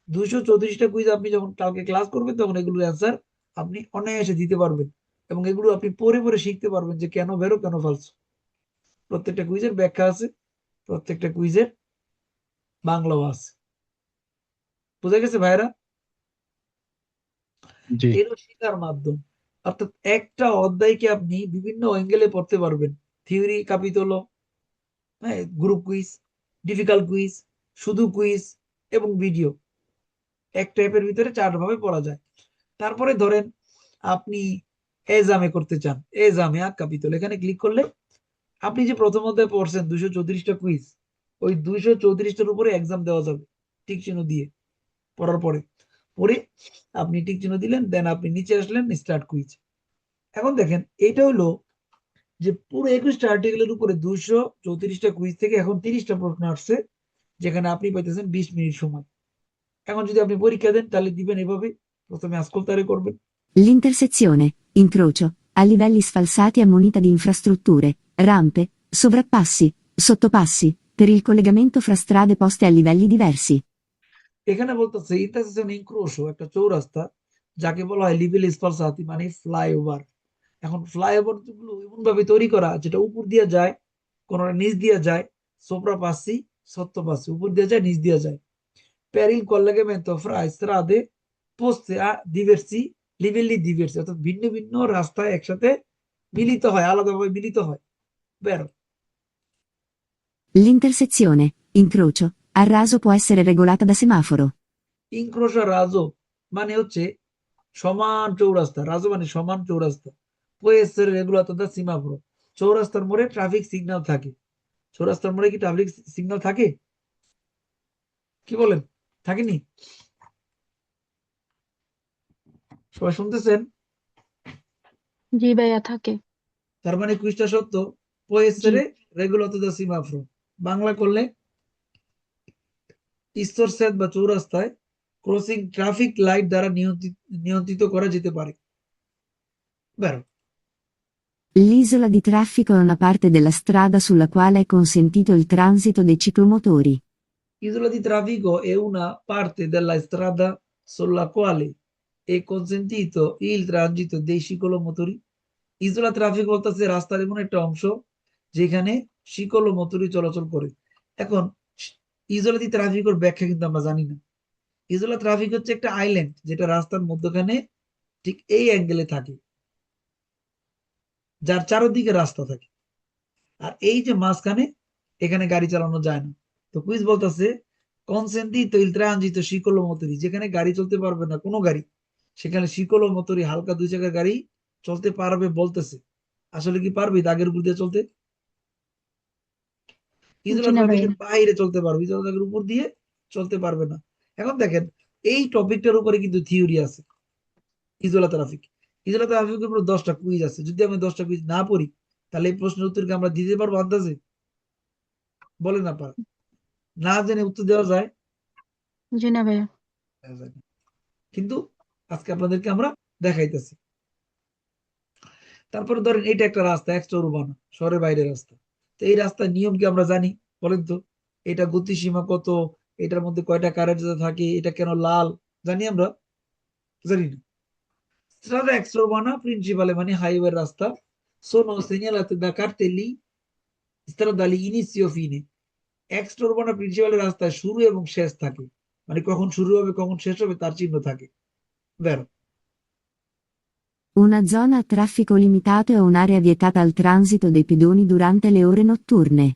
234টা কুইজ আপনি যখন কালকে ক্লাস করবেন তখন এগুলোর অ্যান্সার আপনি অনায়াসে দিতে পারবেন, এবং এগুলো আপনি পড়ে পড়ে শিখতে পারবেন যে কেন ভেরো কেন ফালসো। প্রত্যেকটা কুইজের ব্যাখ্যা আছে, প্রত্যেকটা কুইজের বাংলাও আছে। বুঝা গেছে ভাইরা? জি। এরও শেখার মাধ্যম, অর্থাৎ একটা অধ্যায়কে আপনি বিভিন্ন অ্যাঙ্গেলে পড়তে পারবেন। থিওরি ক্যাপিতলো, হ্যাঁ, গ্রুপ কুইজ, ডিফিকাল্ট কুইজ, শুধু কুইজ এবং ভিডিও, এক টাইপের ভিতরে 4 ভাবে পড়া যায়। তারপরে ধরেন আপনি এজামে করতে চান, এজামে আ ক্যাপিতল, এখানে ক্লিক করলে আপনি যে প্রথম অধ্যায় পড়ছেন 234টা কুইজ, ওই 234টার উপরে এক্সাম দেওয়া যাবে টিক চিহ্ন দিয়ে। পড়ার পরে পরে আপনি টিক চিহ্ন দিলেন, দেন আপনি নিচে আসলেন স্টার্ট কুইজ। এখন দেখেন এটা হলো যে পুরো 21টা আর্টিকেলের উপরে 234টা কুইজ থেকে এখন 30টা প্রশ্ন আসছে, যেখানে আপনি পাইতেছেন 20 মিনিট সময়। এখন যদি আপনি পরীক্ষা দেন তাহলে দিবেন এভাবে, প্রথমে আসcoltare করবেন, L'intersezione, incrocio, a livelli sfalsati ammonita di infrastrutture, rampe, sovrappassi, sottopassi, per il collegamento fra strade poste a livelli diversi. এখানে বলতেছে ইন্টারসেকশন ইনক্রোশো, একটা চৌরাস্তা যাকে বলা হয় লিবেল স্পালসাতি, মানে ফ্লাইওভার। এখন ফ্লাইওভার গুলো এমন ভাবে তৈরি করা যেটা উপর দিয়ে যায়, কোনটা নিচ দিয়ে যায়, সোপ্রা পাসি সত্য পাসি, উপর দিয়ে যায় নিচ দিয়ে যায়, per il collegamento fra strade poste a diversi livelli diversi, অর্থাৎ ভিন্ন ভিন্ন রাস্তায় একসাথে মিলিত হয়, আলাদাভাবে মিলিত হয়। বেরো, L'intersezione, incrocio, a raso può essere regolata da semaforo. ইনক্রোশো রাজো মানে হচ্ছে সমান চৌরাস্তা, রাজো মানে সমান চৌরাস্তা, পুয়েসের রেগুলাতর দা সীমাপুর, চৌরাস্তার মোড়ে ট্রাফিক সিগন্যাল থাকে। চৌরাস্তার মোড়ে কি ট্রাফিক সিগন্যাল থাকে? কি বলেন, থাকেনি? সবাই শুনতেছেন? জি ভাইয়া থাকে। তার মানে কুইজটা সত্য, জি। পুয়েসেরে রেগুলাতর দা সীমাপুর। বাংলা করলে স্তর সেত বা চৌরাস্তায় ক্রসিং ট্রাফিক লাইট দ্বারা নিয়ন্ত্রিত করা যেতে পারে। বেরো, L'isola di traffico è una parte della strada sulla quale è consentito il transito dei ciclomotori. Isola di Travigo è una parte della strada sulla quale è consentito il transito dei ciclomotori. ইজোলা traffic বলতেছে রাস্তার এমন একটা অংশ যেখানে শিকল ও মোটরি চলাচল করে। এখন ইজোলা দি ট্রাফিকের ব্যাখ্যা কিন্তু আমরা জানি না। ইজোলা ট্রাফিক হচ্ছে একটা আইল্যান্ড যেটা রাস্তার মধ্যখানে ঠিক এই অ্যাঙ্গেলে থাকে, যার চারদিকে রাস্তা থাকে, আর এই যে মাঝখানে, এখানে গাড়ি চালানো যায় না। তো কুইজ বলতেছে কনসেন্টিতো ইল ট্রানজিতো শিকলো মোটরি, যেখানে গাড়ি চলতে পারবে না কোনো গাড়ি, সেখানে শিকলো মোটরি হালকা 2 চাকার গাড়ি চলতে পারবে বলতেছে। আসলে কি পারবে দাগের উপর দিয়ে চলতে? ইজোলা জি না ভাইয়া। ট্রাফিকের বাইরে চলতে পারবে, ইজোলা ট্রাফিকের উপর দিয়ে চলতে পারবে না। এখন দেখেন এই টপিকটার উপরে কিন্তু থিওরি আছে, ইজোলা ট্রাফিক। ইজোলা ট্রাফিকের উপর 10টা কুইজ আছে, যদি আমি 10টা কুইজ না পড়ি তাহলে এই প্রশ্নের উত্তরকে আমরা দিতে পারবো আন্দাজে? বলে না পারা, না জেনে উত্তর দেওয়া যায়? জি না ভাইয়া। দেওয়া যায় না। কিন্তু আজকে আপনাদেরকে আমরা দেখাইতেছি। তারপরে ধরেন এটা একটা রাস্তা, এক্সট্রা উর্বানা, শহরের বাইরের রাস্তা। তো এই রাস্তার নিয়ম কি আমরা জানি? বলেন তো, এটা গতিসীমা কত, এটার মধ্যে কয়টা কারেন্ট থাকে, এটা কেন লাল, জানি আমরা? জানি না। Strada extraurbana principale, মানে হাইওয়ে রাস্তা, sono segnalate da cartelli stradali inizio fine. এক্সট্রাউরবানা প্রিন্সিপাল রাস্তায় শুরু এবং শেষ থাকে, মানে কখন শুরু হবে কখন শেষ হবে তার চিহ্ন থাকে। বেরো। Una zona a traffico limitato è un'area vietata al transito dei pedoni durante le ore notturne.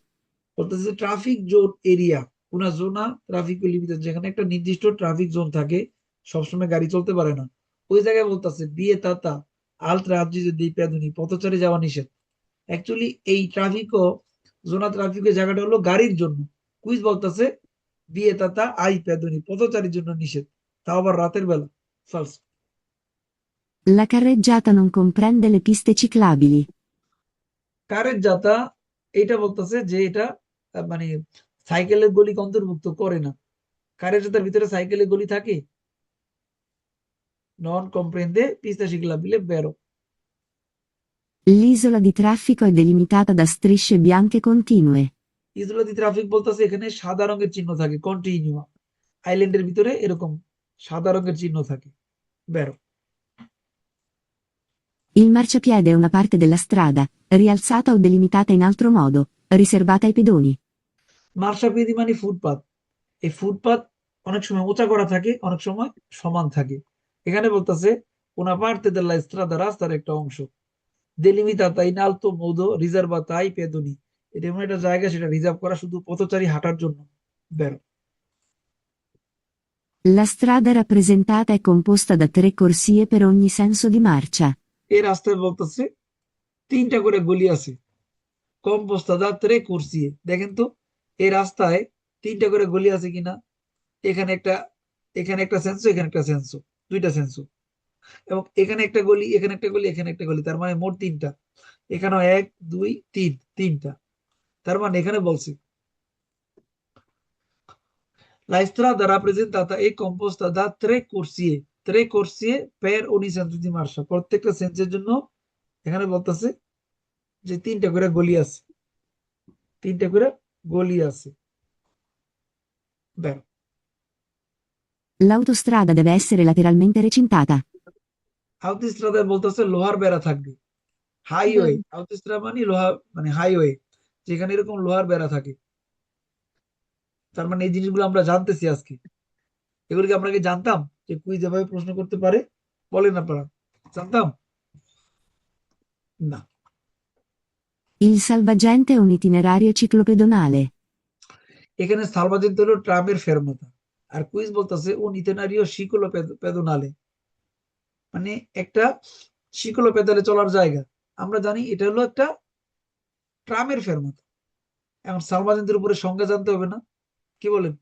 বলতেছে traffic zone area, una zona traffico limitato, যেখানে একটা নির্দিষ্ট ট্রাফিক জোন থাকে, সবসময় গাড়ি চলতে পারে না, ওই জায়গায় বলতেছে vietata al transito dei pedoni, পথচারী যাওয়া নিষেধ। অ্যাকচুয়ালি এই ট্রাফিকও জোনা ট্রাফিকের জায়গাটা হলো গাড়ির জন্য, কুইজ বলতেছে vietata ai pedoni, পথচারীর জন্য নিষেধ, তাও আবার রাতের বেলা। False. La carreggiata non comprende le piste ciclabili. কারের যাতা, এটা বলতেছে যে এটা মানে সাইকেলের গলি অন্তর্ভুক্ত করে না। কারের যাতার ভিতরে সাইকেলের গলি থাকে? নন কম্প্রেন্দে পিস্তা ciclabile, বেরো। L'isola di traffico è delimitata da strisce bianche continue. ইজলাদি ট্রাফিক বলতেছে এখানে সাদা রঙের চিহ্ন থাকে, কন্টিনিউয়া। আইল্যান্ডের ভিতরে এরকম সাদা রঙের চিহ্ন থাকে, বেরো। Il marciapiede è una parte della strada, rialzata o delimitata in altro modo, riservata ai pedoni. মার্শাপিদি মানে ফুটপাত, এই ফুটপাত অনেক সময় উঁচা করা থাকে, অনেক সময় সমান থাকে। এখানে বলতেছে una parte della strada, রাস্তার একটা অংশ, delimitata in alto modo riservata ai pedoni, এটা এমন একটা জায়গা সেটা রিজার্ভ করা শুধু পথচারী হাঁটার জন্য, বেরো। La strada rappresentata è composta da 3 corsie per ogni senso di marcia. এই রাস্তায় বলতেছে তিনটা করে গলি আছে, কম্পোস্তাদা ত্রে কুরসিয়ে, দেখেন তো এই রাস্তায় তিনটা করে গলি আছে কিনা। এখানে একটা, এখানে একটা সেন্সো, এখানে একটা সেন্সো, দুইটা সেন্সো, এবং এখানে একটা গলি, এখানে একটা গলি, এখানে একটা গলি, তার মানে মোট তিনটা। এখানেও এক দুই তিন, তিনটা। তার মানে এখানে বলছে la strada rappresentata è composta da tre corsie per ogni senso di marcia, প্রত্যেকটা সেন্সের জন্য এখানে বলতেছে যে তিনটা করে গলি আছে, তিনটা করে গলি আছে, বেরো। L'autostrada deve essere lateralmente recintata. আউটস্ট্রাদায় বলতেছে লোহার বেড়া থাকবে। হাইওয়ে, আউটস্ট্রা মানে লোহা, মানে হাইওয়ে যেখানে এরকম লোহার বেড়া থাকে। তার মানে এই জিনিসগুলো আমরা জানতেছি আজকে, এগুলো কি আমরা কি জানতাম যে কুইজ এভাবে প্রশ্ন করতে পারে? বলেন আপনারা, জানতাম না? Il salvagente è un itinerario ciclopedonale. এখানে সালভাজেন্ট হলো ট্রামের ফেরমাতা, আর কুইজ বলতেছে ও নিতেনারিও শিকলো পেদনালে, মানে একটা শিকলো পেদালে চলার জায়গা। আমরা জানি এটা হলো একটা ট্রামের ফেরমাতা। এখন সালভাজেন্টের উপরে সংজ্ঞা জানতে হবে না? কি বলেন?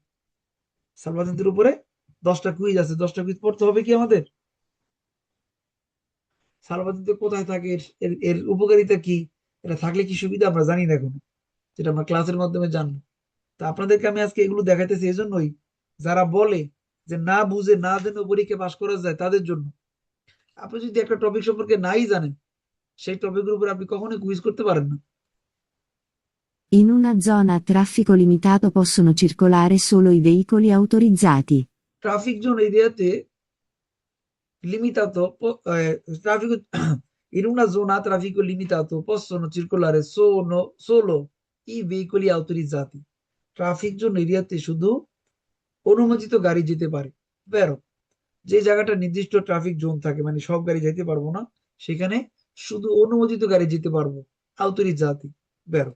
সালভাজেন্টের উপরে 10টা কুইজ আছে, 10টা কুইজ পড়তে হবে কি আমাদের? সালভাজেন্ট কোথায় থাকে, এর উপকারিতা কি, এটা থাকলে কি সুবিধা আমরা জানি না এখনো, যেটা আমরা ক্লাসের মাধ্যমে জানবো। তা আপনাদেরকে আমি আজকে এগুলো দেখাইতেছি এই জন্যই, যারা বলে যে না বুঝে না জেনে পরীক্ষা পাশ করা যায় তাদের জন্য। আপনি যদি একটা টপিক সম্পর্কে নাই জানেন, সেই টপিকের উপর আপনি কখনোই কুইজ করতে পারেন না। In una zona a traffico limitato possono circolare solo i veicoli autorizzati. Traffic zone এরিয়াতে limitato traffico in una zona a traffico limitato possono circolare solo i veicoli autorizzati, traffic zone এরিয়াতে শুধু অনুমোদিত গাড়ি যেতে পারে, বেরো। যে জায়গাটা নির্দিষ্ট ট্রাফিক জোন থাকে, মানে সব গাড়ি যেতে পারবো না, সেখানে শুধু অনুমোদিত গাড়ি যেতে পারবো, autorizzati, বেরো।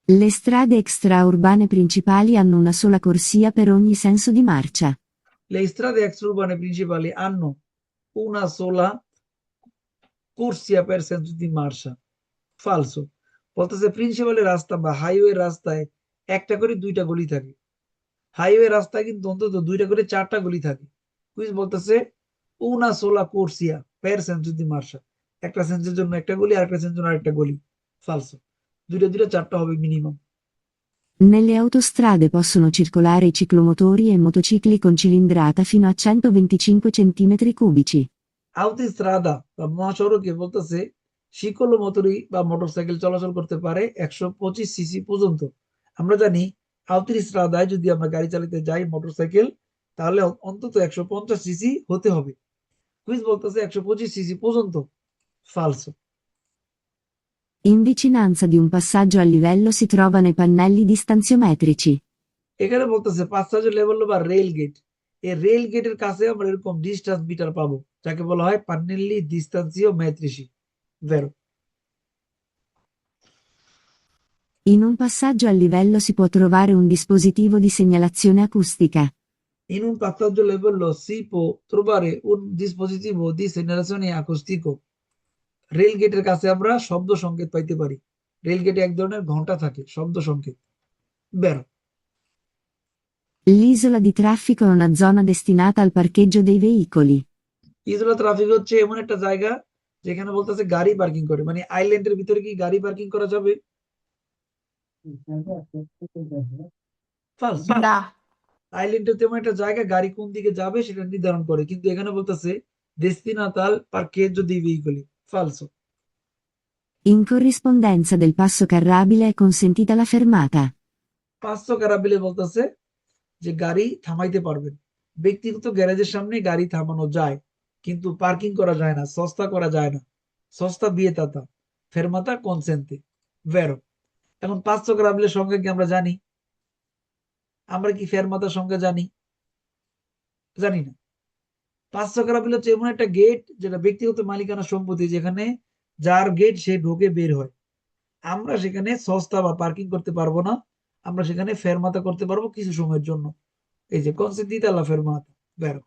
Le strade extraurbane principali hanno una sola corsia per ogni senso di marcia. Le strade extraurbane principali hanno una sola corsia per senso di marcia, ফালসো। বলতেছে প্রিন্সিপালের রাস্তা বা হাইওয়ে রাস্তায় একটা করে দুইটা গলি থাকে, হাইওয়ে রাস্তায় কিন্তু অন্তত দুইটা করে চারটা গলি থাকে। কুইজ বলতেছে una sola corsia per senso di marcia, একটা সেন্সের জন্য একটা গলি আর একটা সেন্সের জন্য আরেকটা গলি, ফালসো। দুইটা দুইটা চারটা হবে minimum. Nelle autostrade possono circolare i ciclomotori e motocicli con cilindrata fino a 125 cm3. আউতোস্ট্রাদা বা মহাসড়কে বলতেছে শিকল মোটরি বা মোটরসাইকেল চলাচল করতে পারে 125 সিসি পর্যন্ত। আমরা জানি আউতোস্ট্রাদায় যদি আমরা গাড়ি চালাতে যাই মোটরসাইকেল, তাহলে অন্তত 150 সিসি হতে হবে। কুইজ বলতেছে 125 সিসি পর্যন্ত, ফালসো। In vicinanza di un passaggio a livello si trovano i pannelli distanziometrici. এখানে বলতেছে পাঁচসাজ লেভেল বা রেল গেট, এই রেল গেটের কাছে আমরা এরকম ডিস্টেন্স মিটার পাবো, যাকে বলা হয় পান্নেল্লি ডিস্টান্সিও মেট্রিসি। ভেরো। In un passaggio a livello si può trovare un dispositivo di segnalazione acustica. In un passaggio livello si può trovare un dispositivo di segnalazione acustico. Rail গেটের কাছে আমরা শব্দ সংকেত পাইতে পারি। রেল গেটে এক ধরনের ঘন্টা থাকে, শব্দ সংকেত। বেরো। L'isola di traffico è una zona destinata al parcheggio dei veicoli. ইজলা ট্রাফিক হচ্ছে এমন একটা জায়গা যেখানে বলতেছে গাড়ি পার্কিং করে, মানে আইল্যান্ডের ভিতরে কি গাড়ি পার্কিং করা যাবে? ফালস। না। আইল্যান্ডের তেমন একটা জায়গা গাড়ি কোন দিকে যাবে সেটা নির্ধারণ করে, কিন্তু এখানে বলতেছে destinata al parcheggio dei veicoli. ফালসো। In corrispondenza del passo carrabile è consentita la fermata. 500 কারাবিলে বলতেছে যে গাড়ি থামাইতে পারবেন, ব্যক্তিগত গ্যারেজের সামনে গাড়ি থামানো যায় কিন্তু পার্কিং করা যায় না, সস্তা করা যায় না। সস্তা বিয়েতাতা ফেরমাতা কনসেন্তে। ভেরো। এখন 500 কারাবিলের সংখ্যা কি আমরা জানি? আমরা কি ফেরমাতার সংখ্যা জানি? জানি না। 500 কারাবিল হচ্ছে এমন একটা গেট যেটা ব্যক্তিগত মালিকানা সম্পত্তি, যেখানে যার গেট সে ঢোকে বের হয়। আমরা সেখানে সস্তা বা পার্কিং করতে পারবো না, আমরা সেখানে ফেরমাতা করতে পারবো কিছু সময়ের জন্য। এই যে consentita la fermata. Vero.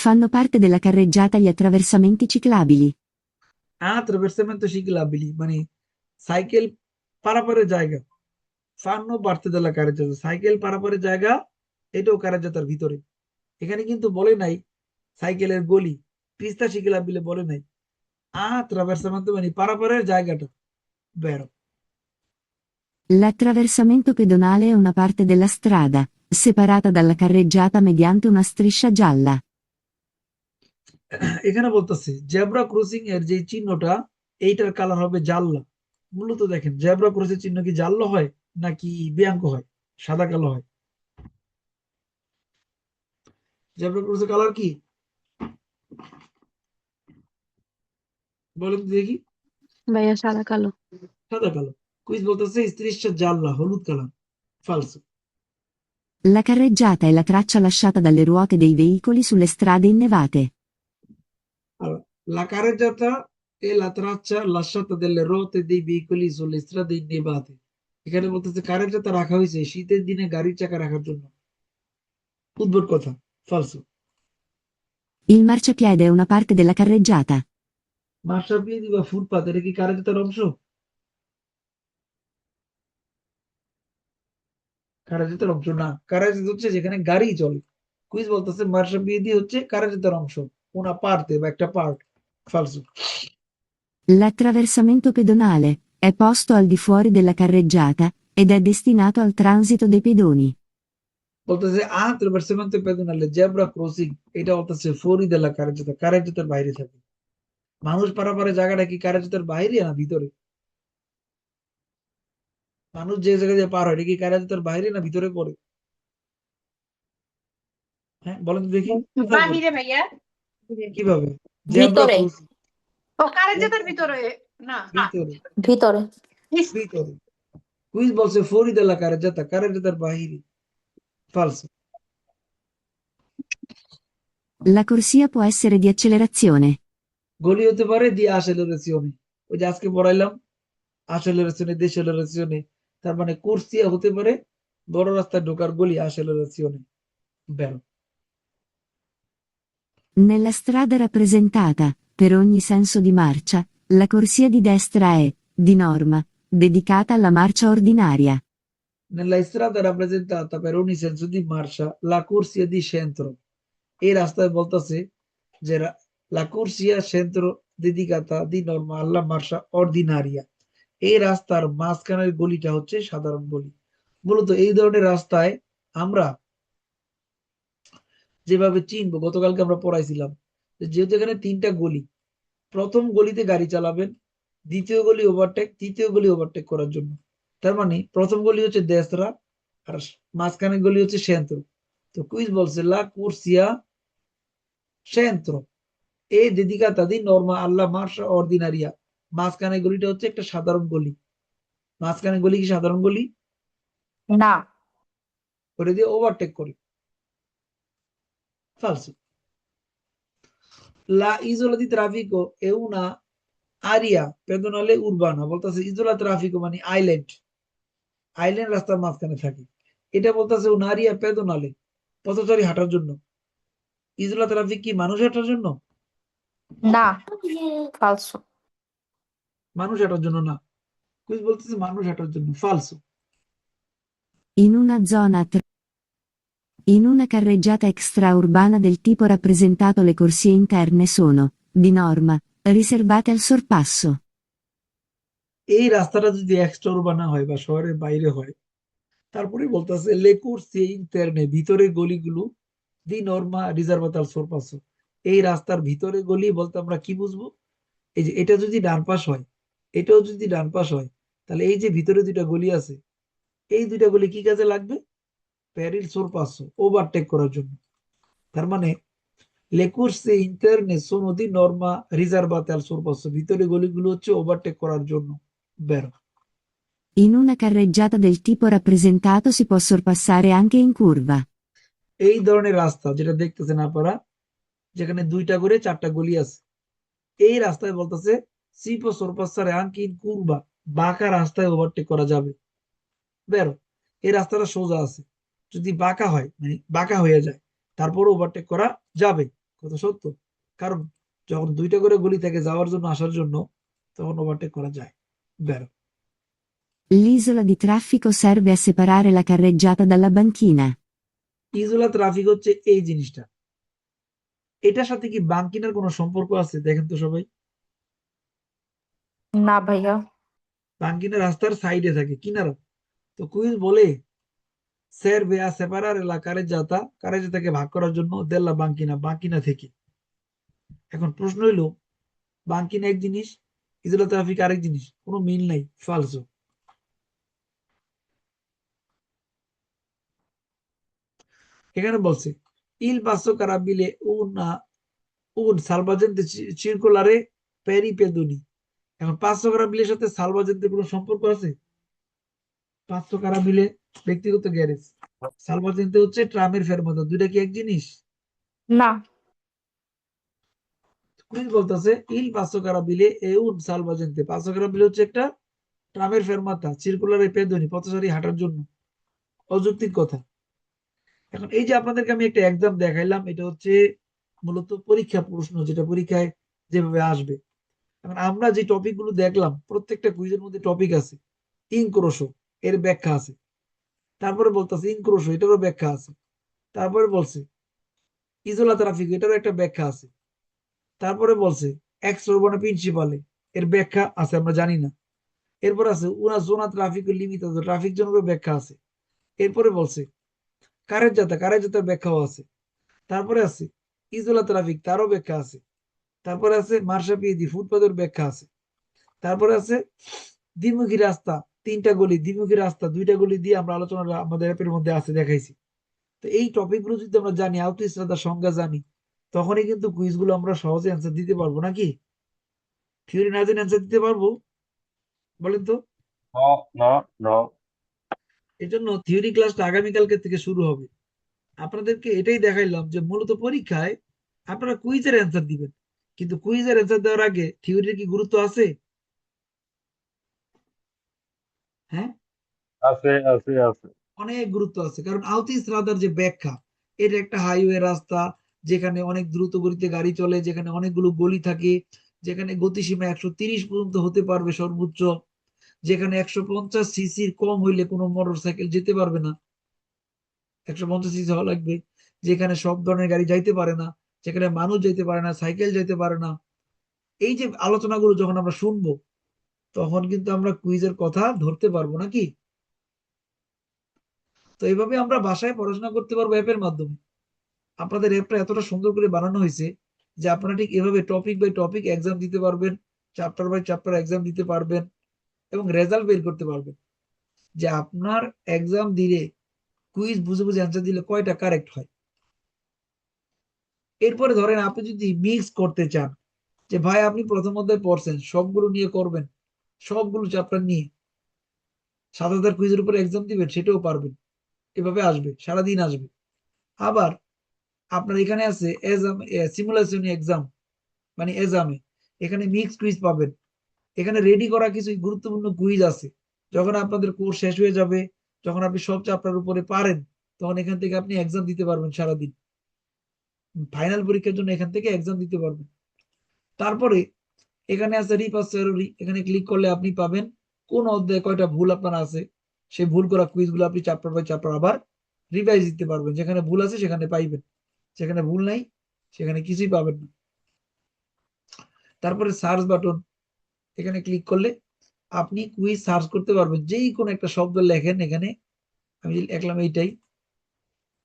Fanno parte della carreggiata gli attraversamenti ciclabili. Attraversamento ciclabili মানে সাইকেল পারাপারের জায়গা। ফান্নো parte della carreggiata, সাইকেল পারাপারের জায়গা, এটাও কারাজাতার ভিতরে। এখানে কিন্তু বলে নাই সাইকেলের গলি, পিস্তা ciclabile বলে নাই। attraversamento মানে পারাপারের জায়গাটা। Vero. L'attraversamento pedonale è una parte della strada, separata dalla carreggiata mediante una striscia gialla. এখানে বলতেছে জেব্রা ক্রসিং এর যে চিহ্নটা, এইটার কালার হবে জাল্লা। মূলত দেখেন জেব্রা ক্রসের চিহ্ন কি জাল্লা হয় নাকি বিয়াঙ্ক হয়, সাদা কালো হয়? জেব্রা ক্রসের কালার কি বলেন তো দেখি? ভাইয়া সাদা কালো। সাদা কালো। কুইজ বলতেছে স্ত্রিশটা জাল্লা, হলুদ colour. ফালসো। La carreggiata è la traccia lasciata dalle ruote dei veicoli sulle strade innevate. Allora, la carreggiata è la traccia lasciata delle ruote dei veicoli sulle strade innevate. এখানে বলতেছে কারেজ্জাতা রাখা হয়েছে শীতের দিনে গাড়ির চাকা রাখার জন্য। উদ্ভট কথা। ফালসো। Il marciapiede è una parte della carreggiata. মার্শাপিয়েদি বা ফুটপাত এটা কি কারেজ্জাতার অংশ? কারাজাতের অংশ না। কারাজাত হচ্ছে যেখানে গাড়ি চলে। কুইজ বলতেছে মার্শাপিয়েদি হচ্ছে কারাজাতের অংশ, una parte বা একটা part. ফালসো। L'attraversamento pedonale è posto al di fuori della carreggiata ed è destinato al transito dei pedoni. বলতেছে attraversamento pedonale zebra crossing, এটা বলতেছে fuori della carreggiata, কারাজাতের বাইরে থাকে। মানুষ পারাপারের জায়গাটা কি কারাজাতের বাইরে না ভিতরে? মানুষ যে জায়গা দিয়ে পার হয় এটা কি কারাজাতের বাইরে না ভিতরে পড়ে? হ্যাঁ বলেন তো দেখি। বাহিরে ভাইয়া, কিভাবে? জেব্রা ভিতরে। ক্রসিং ও কারেন্টের ভিতরে না, ভিতরে, ভিতরে। ভিতরে। কুইজ বলছে fuori della carreggiata, কারাজাতের বাইরে। ফালসো। La corsia può essere di accelerazione. গলি হতে পারে দি আসেলারেশনে, ওই যে আজকে পড়াইলাম আসেলারেশনে দেশেলারেশনে, তার মানে কোর্সিয়া হতে পারে বড় রাস্তায় ঢোকার গলি আসেলারেশনে। বেরো। Nella strada rappresentata, per ogni senso di marcia, la corsia di destra è, di norma, dedicata alla marcia ordinaria. Nella strada rappresentata per ogni senso di marcia la corsia di centro, এই রাস্তায় বলতেছে যে la corsia centro dedicata di norma alla marcia ordinaria, এই রাস্তার মাঝখানের গলিটা হচ্ছে সাধারণ গলি। মূলত এই ধরনের রাস্তায় আমরা যেভাবে চিনবো, গতকালকে আমরা পড়াইছিলাম যেহেতু এখানে তিনটা গলি, প্রথম গলিতে গাড়ি চালাবেন, দ্বিতীয় গলি ওভারটেক, তৃতীয় গলি ওভারটেক করার জন্য। তার মানে প্রথম গলি হচ্ছে দেসরা আর মাঝখানের গলি হচ্ছে সেন্ত্র। তো কুইজ বলছে লা কুরসিয়া সেন্ত্র, এ dedicata di norma alla marcia ordinaria। মাঝখানে গলিটা হচ্ছে একটা সাধারণ গলি। মাঝখানে গলি কি সাধারণ গলি? না। ওটা দিয়ে ওভারটেক করে। ফালসো। La isola di traffico è una area pedonale urbana। বলতেছে ইজোলা ট্রাফিকো মানে আইল্যান্ড। আইল্যান্ড রাস্তার মাঝখানে থাকে। এটা বলতেছে un area pedonale, পথচারী হাঁটার জন্য। ইজোলা ট্রাফিক কি মানুষ হাঁটার জন্য? না। ফালসো। মানুষ হাঁটার জন্য না। কুইজ বলতেছে মানুষ হাঁটার জন্য। ফালসো। In una zona in una carreggiata extraurbana del tipo rappresentato le corsie interne sono, di norma, riservate al sorpasso. এই রাস্তাটা যদি এক্সট্রা উরবানা হয় বা শহরের বাইরে হয়, তারপরে বলতেছে লেকুরসি ইন্টারনে ভিতরের গলিগুলো দি নর্মা রিজার্ভাতাল সোরপাসো। এই রাস্তার ভিতরে গলি বলতে আমরা কি বুঝবো? এই যে এটা যদি ডান পাশ হয়, এটাও যদি ডান পাশ হয়, তাহলে এই যে ভিতরে দুইটা গলি আছে, এই দুইটা গলি কি কাজে লাগবে? প্যারিল সোরপাসো, ওভারটেক করার জন্য। তার মানে লেকুরসি ইন্টারনে সোনো দি নর্মা রিজার্ভাতাল সোরপাসো, ভিতরে গলিগুলো হচ্ছে ওভারটেক করার জন্য। বেরো। In una carreggiata del tipo rappresentato si può sorpassare anche in curva. এই ধরনের রাস্তা যেটা দেখতেছেন আপনারা, যেখানে দুইটা করে চারটা গলি আছে, এই রাস্তায় বলতেছে সিপো সোরপাসারে আনকি কুরবা, বাঁকা রাস্তায় ওভারটেক করা যাবে। বেরো। এই রাস্তাটা সোজা আছে, যদি বাঁকা হয় মানে বাঁকা হয়ে যায়, তারপরে ওভারটেক করা যাবে। কথা সত্য। কারণ যখন দুইটা করে গলি থেকে যাওয়ার জন্য আসার জন্য, তখন ওভারটেক করা যায়। বেরো। L'isola di traffico serve a separare la carreggiata dalla banchina. ইজোলা ট্রাফিক হচ্ছে এই জিনিসটা। এটার সাথে কি বাঙ্কিনার কোনো সম্পর্ক আছে? দেখেন তো সবাই। না ভাইয়া। বাঙ্কিনা রাস্তার সাইডে থাকে, কিনারা। তো কুইজ বলে serve a separare la carreggiata, কারেজাতাকে ভাগ করার জন্য, দেল্লা বাঙ্কিনা, বাঙ্কিনা থেকে। এখন প্রশ্ন হইল, বাঙ্কিনা এক জিনিস, ইজোলা ট্রাফিক আরেক জিনিস, কোনো মিল নাই। ফালসো। এখানে বলছে il passo carabile un salvagente circolare per i pedoni। এখন পাঁচশো কারাবিলের সাথে সালভাজেন্টের কোনো সম্পর্ক আছে? পাঁচশো কারাবিলে ব্যক্তিগত গ্যারেজ, সালভাজেন্তে হচ্ছে ট্রামের ফেরমাতা, দুইটা কি এক জিনিস? না। কুইজ বলতেছে ইল পাঁচশো কারাবিলে এ উন সালভাজেন্তে, পাঁচশো কারাবিলে হচ্ছে একটা ট্রামের ফেরমাতা, সিরকুলার পেদনি, পথচারী হাঁটার জন্য। অযৌক্তিক কথা। এখন এই যে আপনাদেরকে আমি একটা এক্সাম দেখাইলাম, এটা হচ্ছে মূলত পরীক্ষা প্রশ্ন, যেটা পরীক্ষায় যেভাবে আসবে। এখন আমরা যে টপিক গুলো দেখলাম, প্রত্যেকটা কুইজের মধ্যে টপিক আছে। ইনক্রোশো, এর ব্যাখ্যা আছে। তারপরে বলতেছে ইনক্রোশো, এটারও ব্যাখ্যা আছে। তারপরে বলছে ইজোলা ট্রাফিক, এটারও একটা ব্যাখ্যা আছে। তারপরে বলছে এক্স উরবানা প্রিন্সিপালে, এর ব্যাখ্যা আছে, আমরা জানি না। এরপর আছে উনা জোনা ট্রাফিক লিমিটেড, ট্রাফিক জোনের ব্যাখ্যা আছে। এরপরে বলছে কারের জাতার ব্যাখ্যাও আছে। তারপরে আছে ইজোলা ট্রাফিক, তারও ব্যাখ্যা আছে। তারপরে আছে মার্শাপিদি, ফুটপাতের ব্যাখ্যা আছে। তারপরে আছে দ্বিমুখী রাস্তা, তিনটা গলি, দ্বিমুখী রাস্তা দুইটা গলি দিয়ে আমরা আলোচনা আমাদের অ্যাপের মধ্যে আছে, দেখাইছি। তো এই টপিক গুলো যদি আমরা জানি, আউটস্ট্রাদার সংজ্ঞা জানি, তখনই কিন্তু কুইজ গুলো আমরা সহজে অ্যান্সার দিতে পারবো, নাকি? থিওরি না জেনে অ্যান্সার দিতে পারবো? বলেন তো। No, no, no. এই জন্য থিওরি ক্লাসটা আগামীকালকে থেকে শুরু হবে। আপনাদেরকে এটাই দেখাইলাম যে মূলত পরীক্ষায় আপনারা কুইজের অ্যান্সার দিবেন, কিন্তু কুইজের অ্যান্সার দেওয়ার আগে থিওরির কি গুরুত্ব আছে? হ্যাঁ, আছে। অনেক গুরুত্ব আছে। কারণ আউতিস রাদার যে ব্যাখ্যা, এটা একটা হাইওয়ে রাস্তা, যেখানে অনেক দ্রুত গতিতে গাড়ি চলে, যেখানে অনেকগুলো গলি থাকে, যেখানে গতিসীমা 130 পর্যন্ত হতে পারবে সর্বোচ্চ, যেখানে 150 সিসির কম হইলে কোনো মোটর সাইকেল যেতে পারবে না, 150 সিসি হওয়া লাগবে। যেখানে সব ধরনের গাড়ি যাইতে পারে না, যেখানে মানুষ যাইতে পারে না, সাইকেল যাইতে পারে না। এই যে আলোচনাগুলো যখন আমরা শুনবো, তখন কিন্তু আমরা কুইজের কথা ধরতে পারবো, নাকি? তো এইভাবে আমরা বাসায় পড়াশোনা করতে পারবো অ্যাপের মাধ্যমে। আপনাদের অ্যাপটা এতটা সুন্দর করে বানানো হয়েছে যে আপনারা ঠিক এভাবে টপিক বাই টপিক এক্সাম দিতে পারবেন, চ্যাপ্টার বাই চ্যাপ্টার এক্সাম দিতে পারবেন, এবং রেজাল্ট বের করতে পারবেন যে আপনার এক্সাম দিলে, কুইজ বুঝে বুঝে অ্যান্সার দিলে কয়টা কারেক্ট হয়। এরপরে ধরেন আপনি যদি মিক্স করতে চান, যে ভাই আপনি প্রথম অধ্যায় পড়ছেন, সবগুলো নিয়ে করবেন, সবগুলো চ্যাপ্টার নিয়ে 7,000 কুইজের উপরে এক্সাম দিবেন, সেটাও পারবেন। এভাবে আসবে, সারাদিন আসবে। আবার আপনার এখানে আছে সিমুলেশন এক্সাম, মানে এক্সামে এখানে মিক্স কুইজ পাবেন। এখানে রেডি করা কিছু গুরুত্বপূর্ণ কুইজ আছে। যখন আপনাদের কোর্স শেষ হয়ে যাবে, যখন আপনি সব চ্যাপ্টার উপরে পারেন, তখন এখান থেকে আপনি এক্সাম দিতে পারবেন সারাদিন। ফাইনাল পরীক্ষার জন্য এখান থেকে এক্সাম দিতে পারবেন। তারপরে এখানে আছে রিপাস থিওরি, এখানে ক্লিক করলে আপনি পাবেন কোন অধ্যায়ে কয়টা ভুল আপনার আছে, সেই ভুল করা কুইজগুলো আপনি চ্যাপ্টার বাই চ্যাপ্টার আবার রিভাইজ দিতে পারবেন। যেখানে ভুল আছে সেখানে পাইবেন, যেখানে ভুল নাই সেখানে কিছুই পাবেন না। তারপরে সার্চ বাটন, এখানে ক্লিক করলে আপনি কুইজ সার্চ করতে পারবেন। যেই কোনো একটা শব্দ লেখেন এখানে, আমি লিখলাম এইটাই,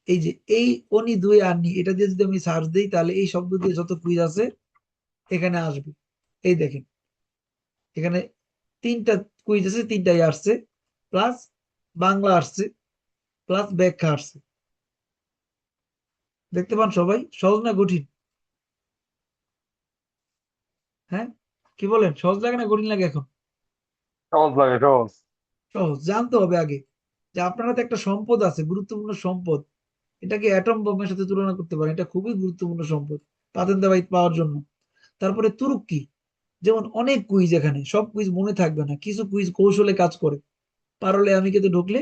এই যে এই অনি দুই আনি, এটা দিয়ে যদি আমি সার্চ দিই তাহলে এই শব্দ দিয়ে যত কুইজ আছে এখানে আসবে। এই দেখেন এখানে 3টা কুইজ আছে, 3টাই আসছে, প্লাস বাংলা আসছে, প্লাস ব্যাখ্যা আসছে। দেখতে পান সবাই? সহজ না কঠিন? হ্যাঁ, কি বলেন, সহজ লাগে না কঠিন লাগে এখন? সহজ লাগে, সহজ। সহজ। জানতে হবে আগে যে আপনারা তো একটা সম্পদ আছে, গুরুত্বপূর্ণ সম্পদ। এটাকে অ্যাটম বোমের সাথে তুলনা করতে পারেন, এটা খুবই গুরুত্বপূর্ণ সম্পদ পাতেন্দাবাইত পাওয়ার জন্য। তারপরে তুরুক্কি, যেমন অনেক কুইজ, এখানে সব কুইজ মনে থাকবে না, কিছু কুইজ কৌশলে কাজ করে। পারলে আমি কিন্তু ঢুকলে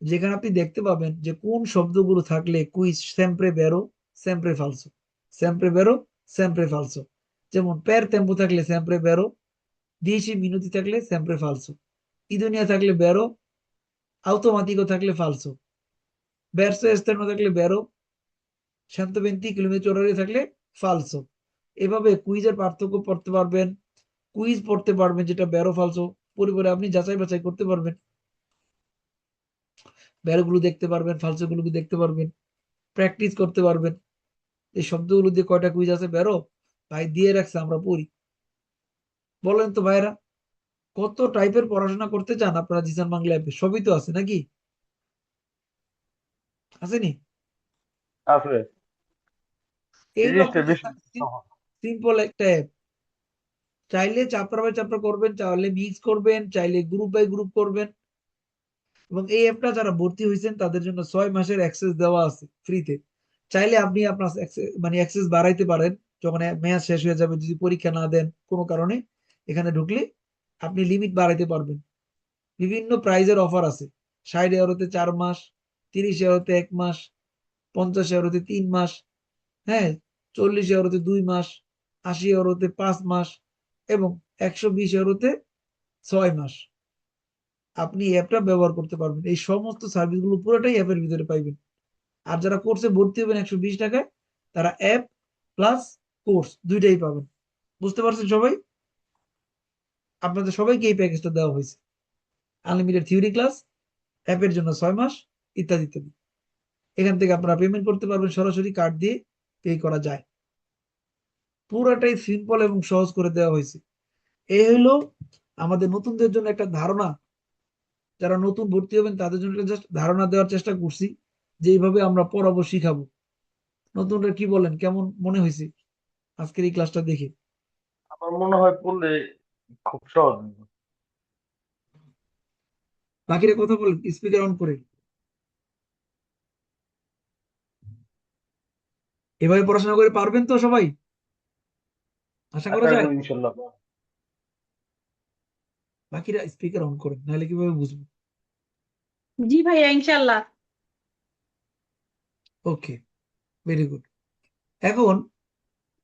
যেখানে আপনি দেখতে পাবেন যে কোন শব্দগুলো থাকলে কুইজ সেম্প্রে বেরো সেম্প্রে ফালসো, সেম্প্রে বেরো সেম্প্রে ফালসো। যেমন পের টেম্পো থাকলে সেম্প্রে বেরো, দিয়েছি মিনুতি থাকলে সেম্প্রে ফালসো, ইদুনিয়া থাকলে বেরো, আউটোমাটিকো থাকলে ফালসো, verso esterno থাকলে বেরো, 120 কিলোমিটার horario থাকলে ফালসো। এভাবে কুইজের পার্থক্য পড়তে পারবেন, কুইজ পড়তে পারবেন যেটা বেরো ফালসো, পরিবারে আপনি যাচাই বাছাই করতে পারবেন, বেরোগুলো দেখতে পারবেন, ফালসোগুলো দেখতে পারবেন, প্র্যাকটিস করতে পারবেন। এই শব্দগুলো দিয়ে কয়টা কুইজ আছে বেরো ভাই দিয়ে রাখছে, আমরা পড়ি। বলেন তো ভাইরা, কত টাইপের পড়াশোনা করতে চান আপনারা জিসান বাংলা অ্যাপে? সবই তো আছে নাকি? আসেনি? আছে। এইগুলো জিনিসটা আপনাদের বেশি সহজ। সিম্পল একটা অ্যাপ। চাইলে চ্যাপ্টার বাই চ্যাপ্টার করবেন, চাইলে মিক্স করবেন, চাইলে গ্রুপ বাই গ্রুপ করবেন। এবং এই অ্যাপটা যারা ভর্তি হয়েছেন তাদের জন্য 6 মাসের অ্যাক্সেস দেওয়া আছে ফ্রিতে। চাইলে আপনি আপনার মানে অ্যাক্সেস বাড়াইতে পারেন, যখন মেয়াদ শেষ হয়ে যাবে, যদি পরীক্ষা না দেন কোনো কারণে, এখানে ঢুকলে আপনি লিমিট বাড়াইতে পারবেন। বিভিন্ন প্রাইজের অফার আছে, 60 ইউরোতে 4 মাস, 30 ইউরোতে 1 মাস, 50 ইউরোতে 3 মাস, হ্যাঁ, 40 ইউরোতে 2 মাস, 80 ইউরোতে 5 মাস এবং 120 ইউরোতে 6 মাস আপনি অ্যাপটা ব্যবহার করতে পারবেন। এই সমস্ত সার্ভিসগুলো পুরোটাই অ্যাপের ভিতরে পাইবেন। আর যারা কোর্সে ভর্তি হবেন 120 টাকায়, তারা অ্যাপ প্লাস কোর্স দুইটাই পাবেন। বুঝতে পারছেন সবাই? আপনাদের সবাইকে এই প্যাকেজটা দেওয়া হয়েছে, আনলিমিটেড থিওরি ক্লাস, অ্যাপের জন্য 6 মাস, ইত্যাদি ইত্যাদি। এখান থেকে আপনারা পেমেন্ট করতে পারবেন, সরাসরি কার্ড দিয়ে পে করা যায়। পুরাটাই সিম্পল এবং সহজ করে দেওয়া হয়েছে। এই হলো আমাদের নতুনদের জন্য একটা ধারণা, যারা নতুন ভর্তি হবেন তাদের জন্য জাস্ট ধারণা দেওয়ার চেষ্টা করছি যে এইভাবে আমরা পড়াবো, শিখাবো। নতুনরা কি বলেন, কেমন মনে হয়েছে আজকের এই ক্লাসটা দেখে? আমার মনে হয় পড়লে খুব সহজ। বাকিরা কথা বলেন স্পিকার অন করে। এভাবে পড়াশোনা করে পারবেন তো সবাই? আশা করা আশা যায়। করি ইনশাল্লাহ। বাকিরা স্পিকার অন করেন, নাহলে কিভাবে বুঝবো? জি ভাইয়া ইনশাল্লাহ। ওকে, ভেরি গুড। এখন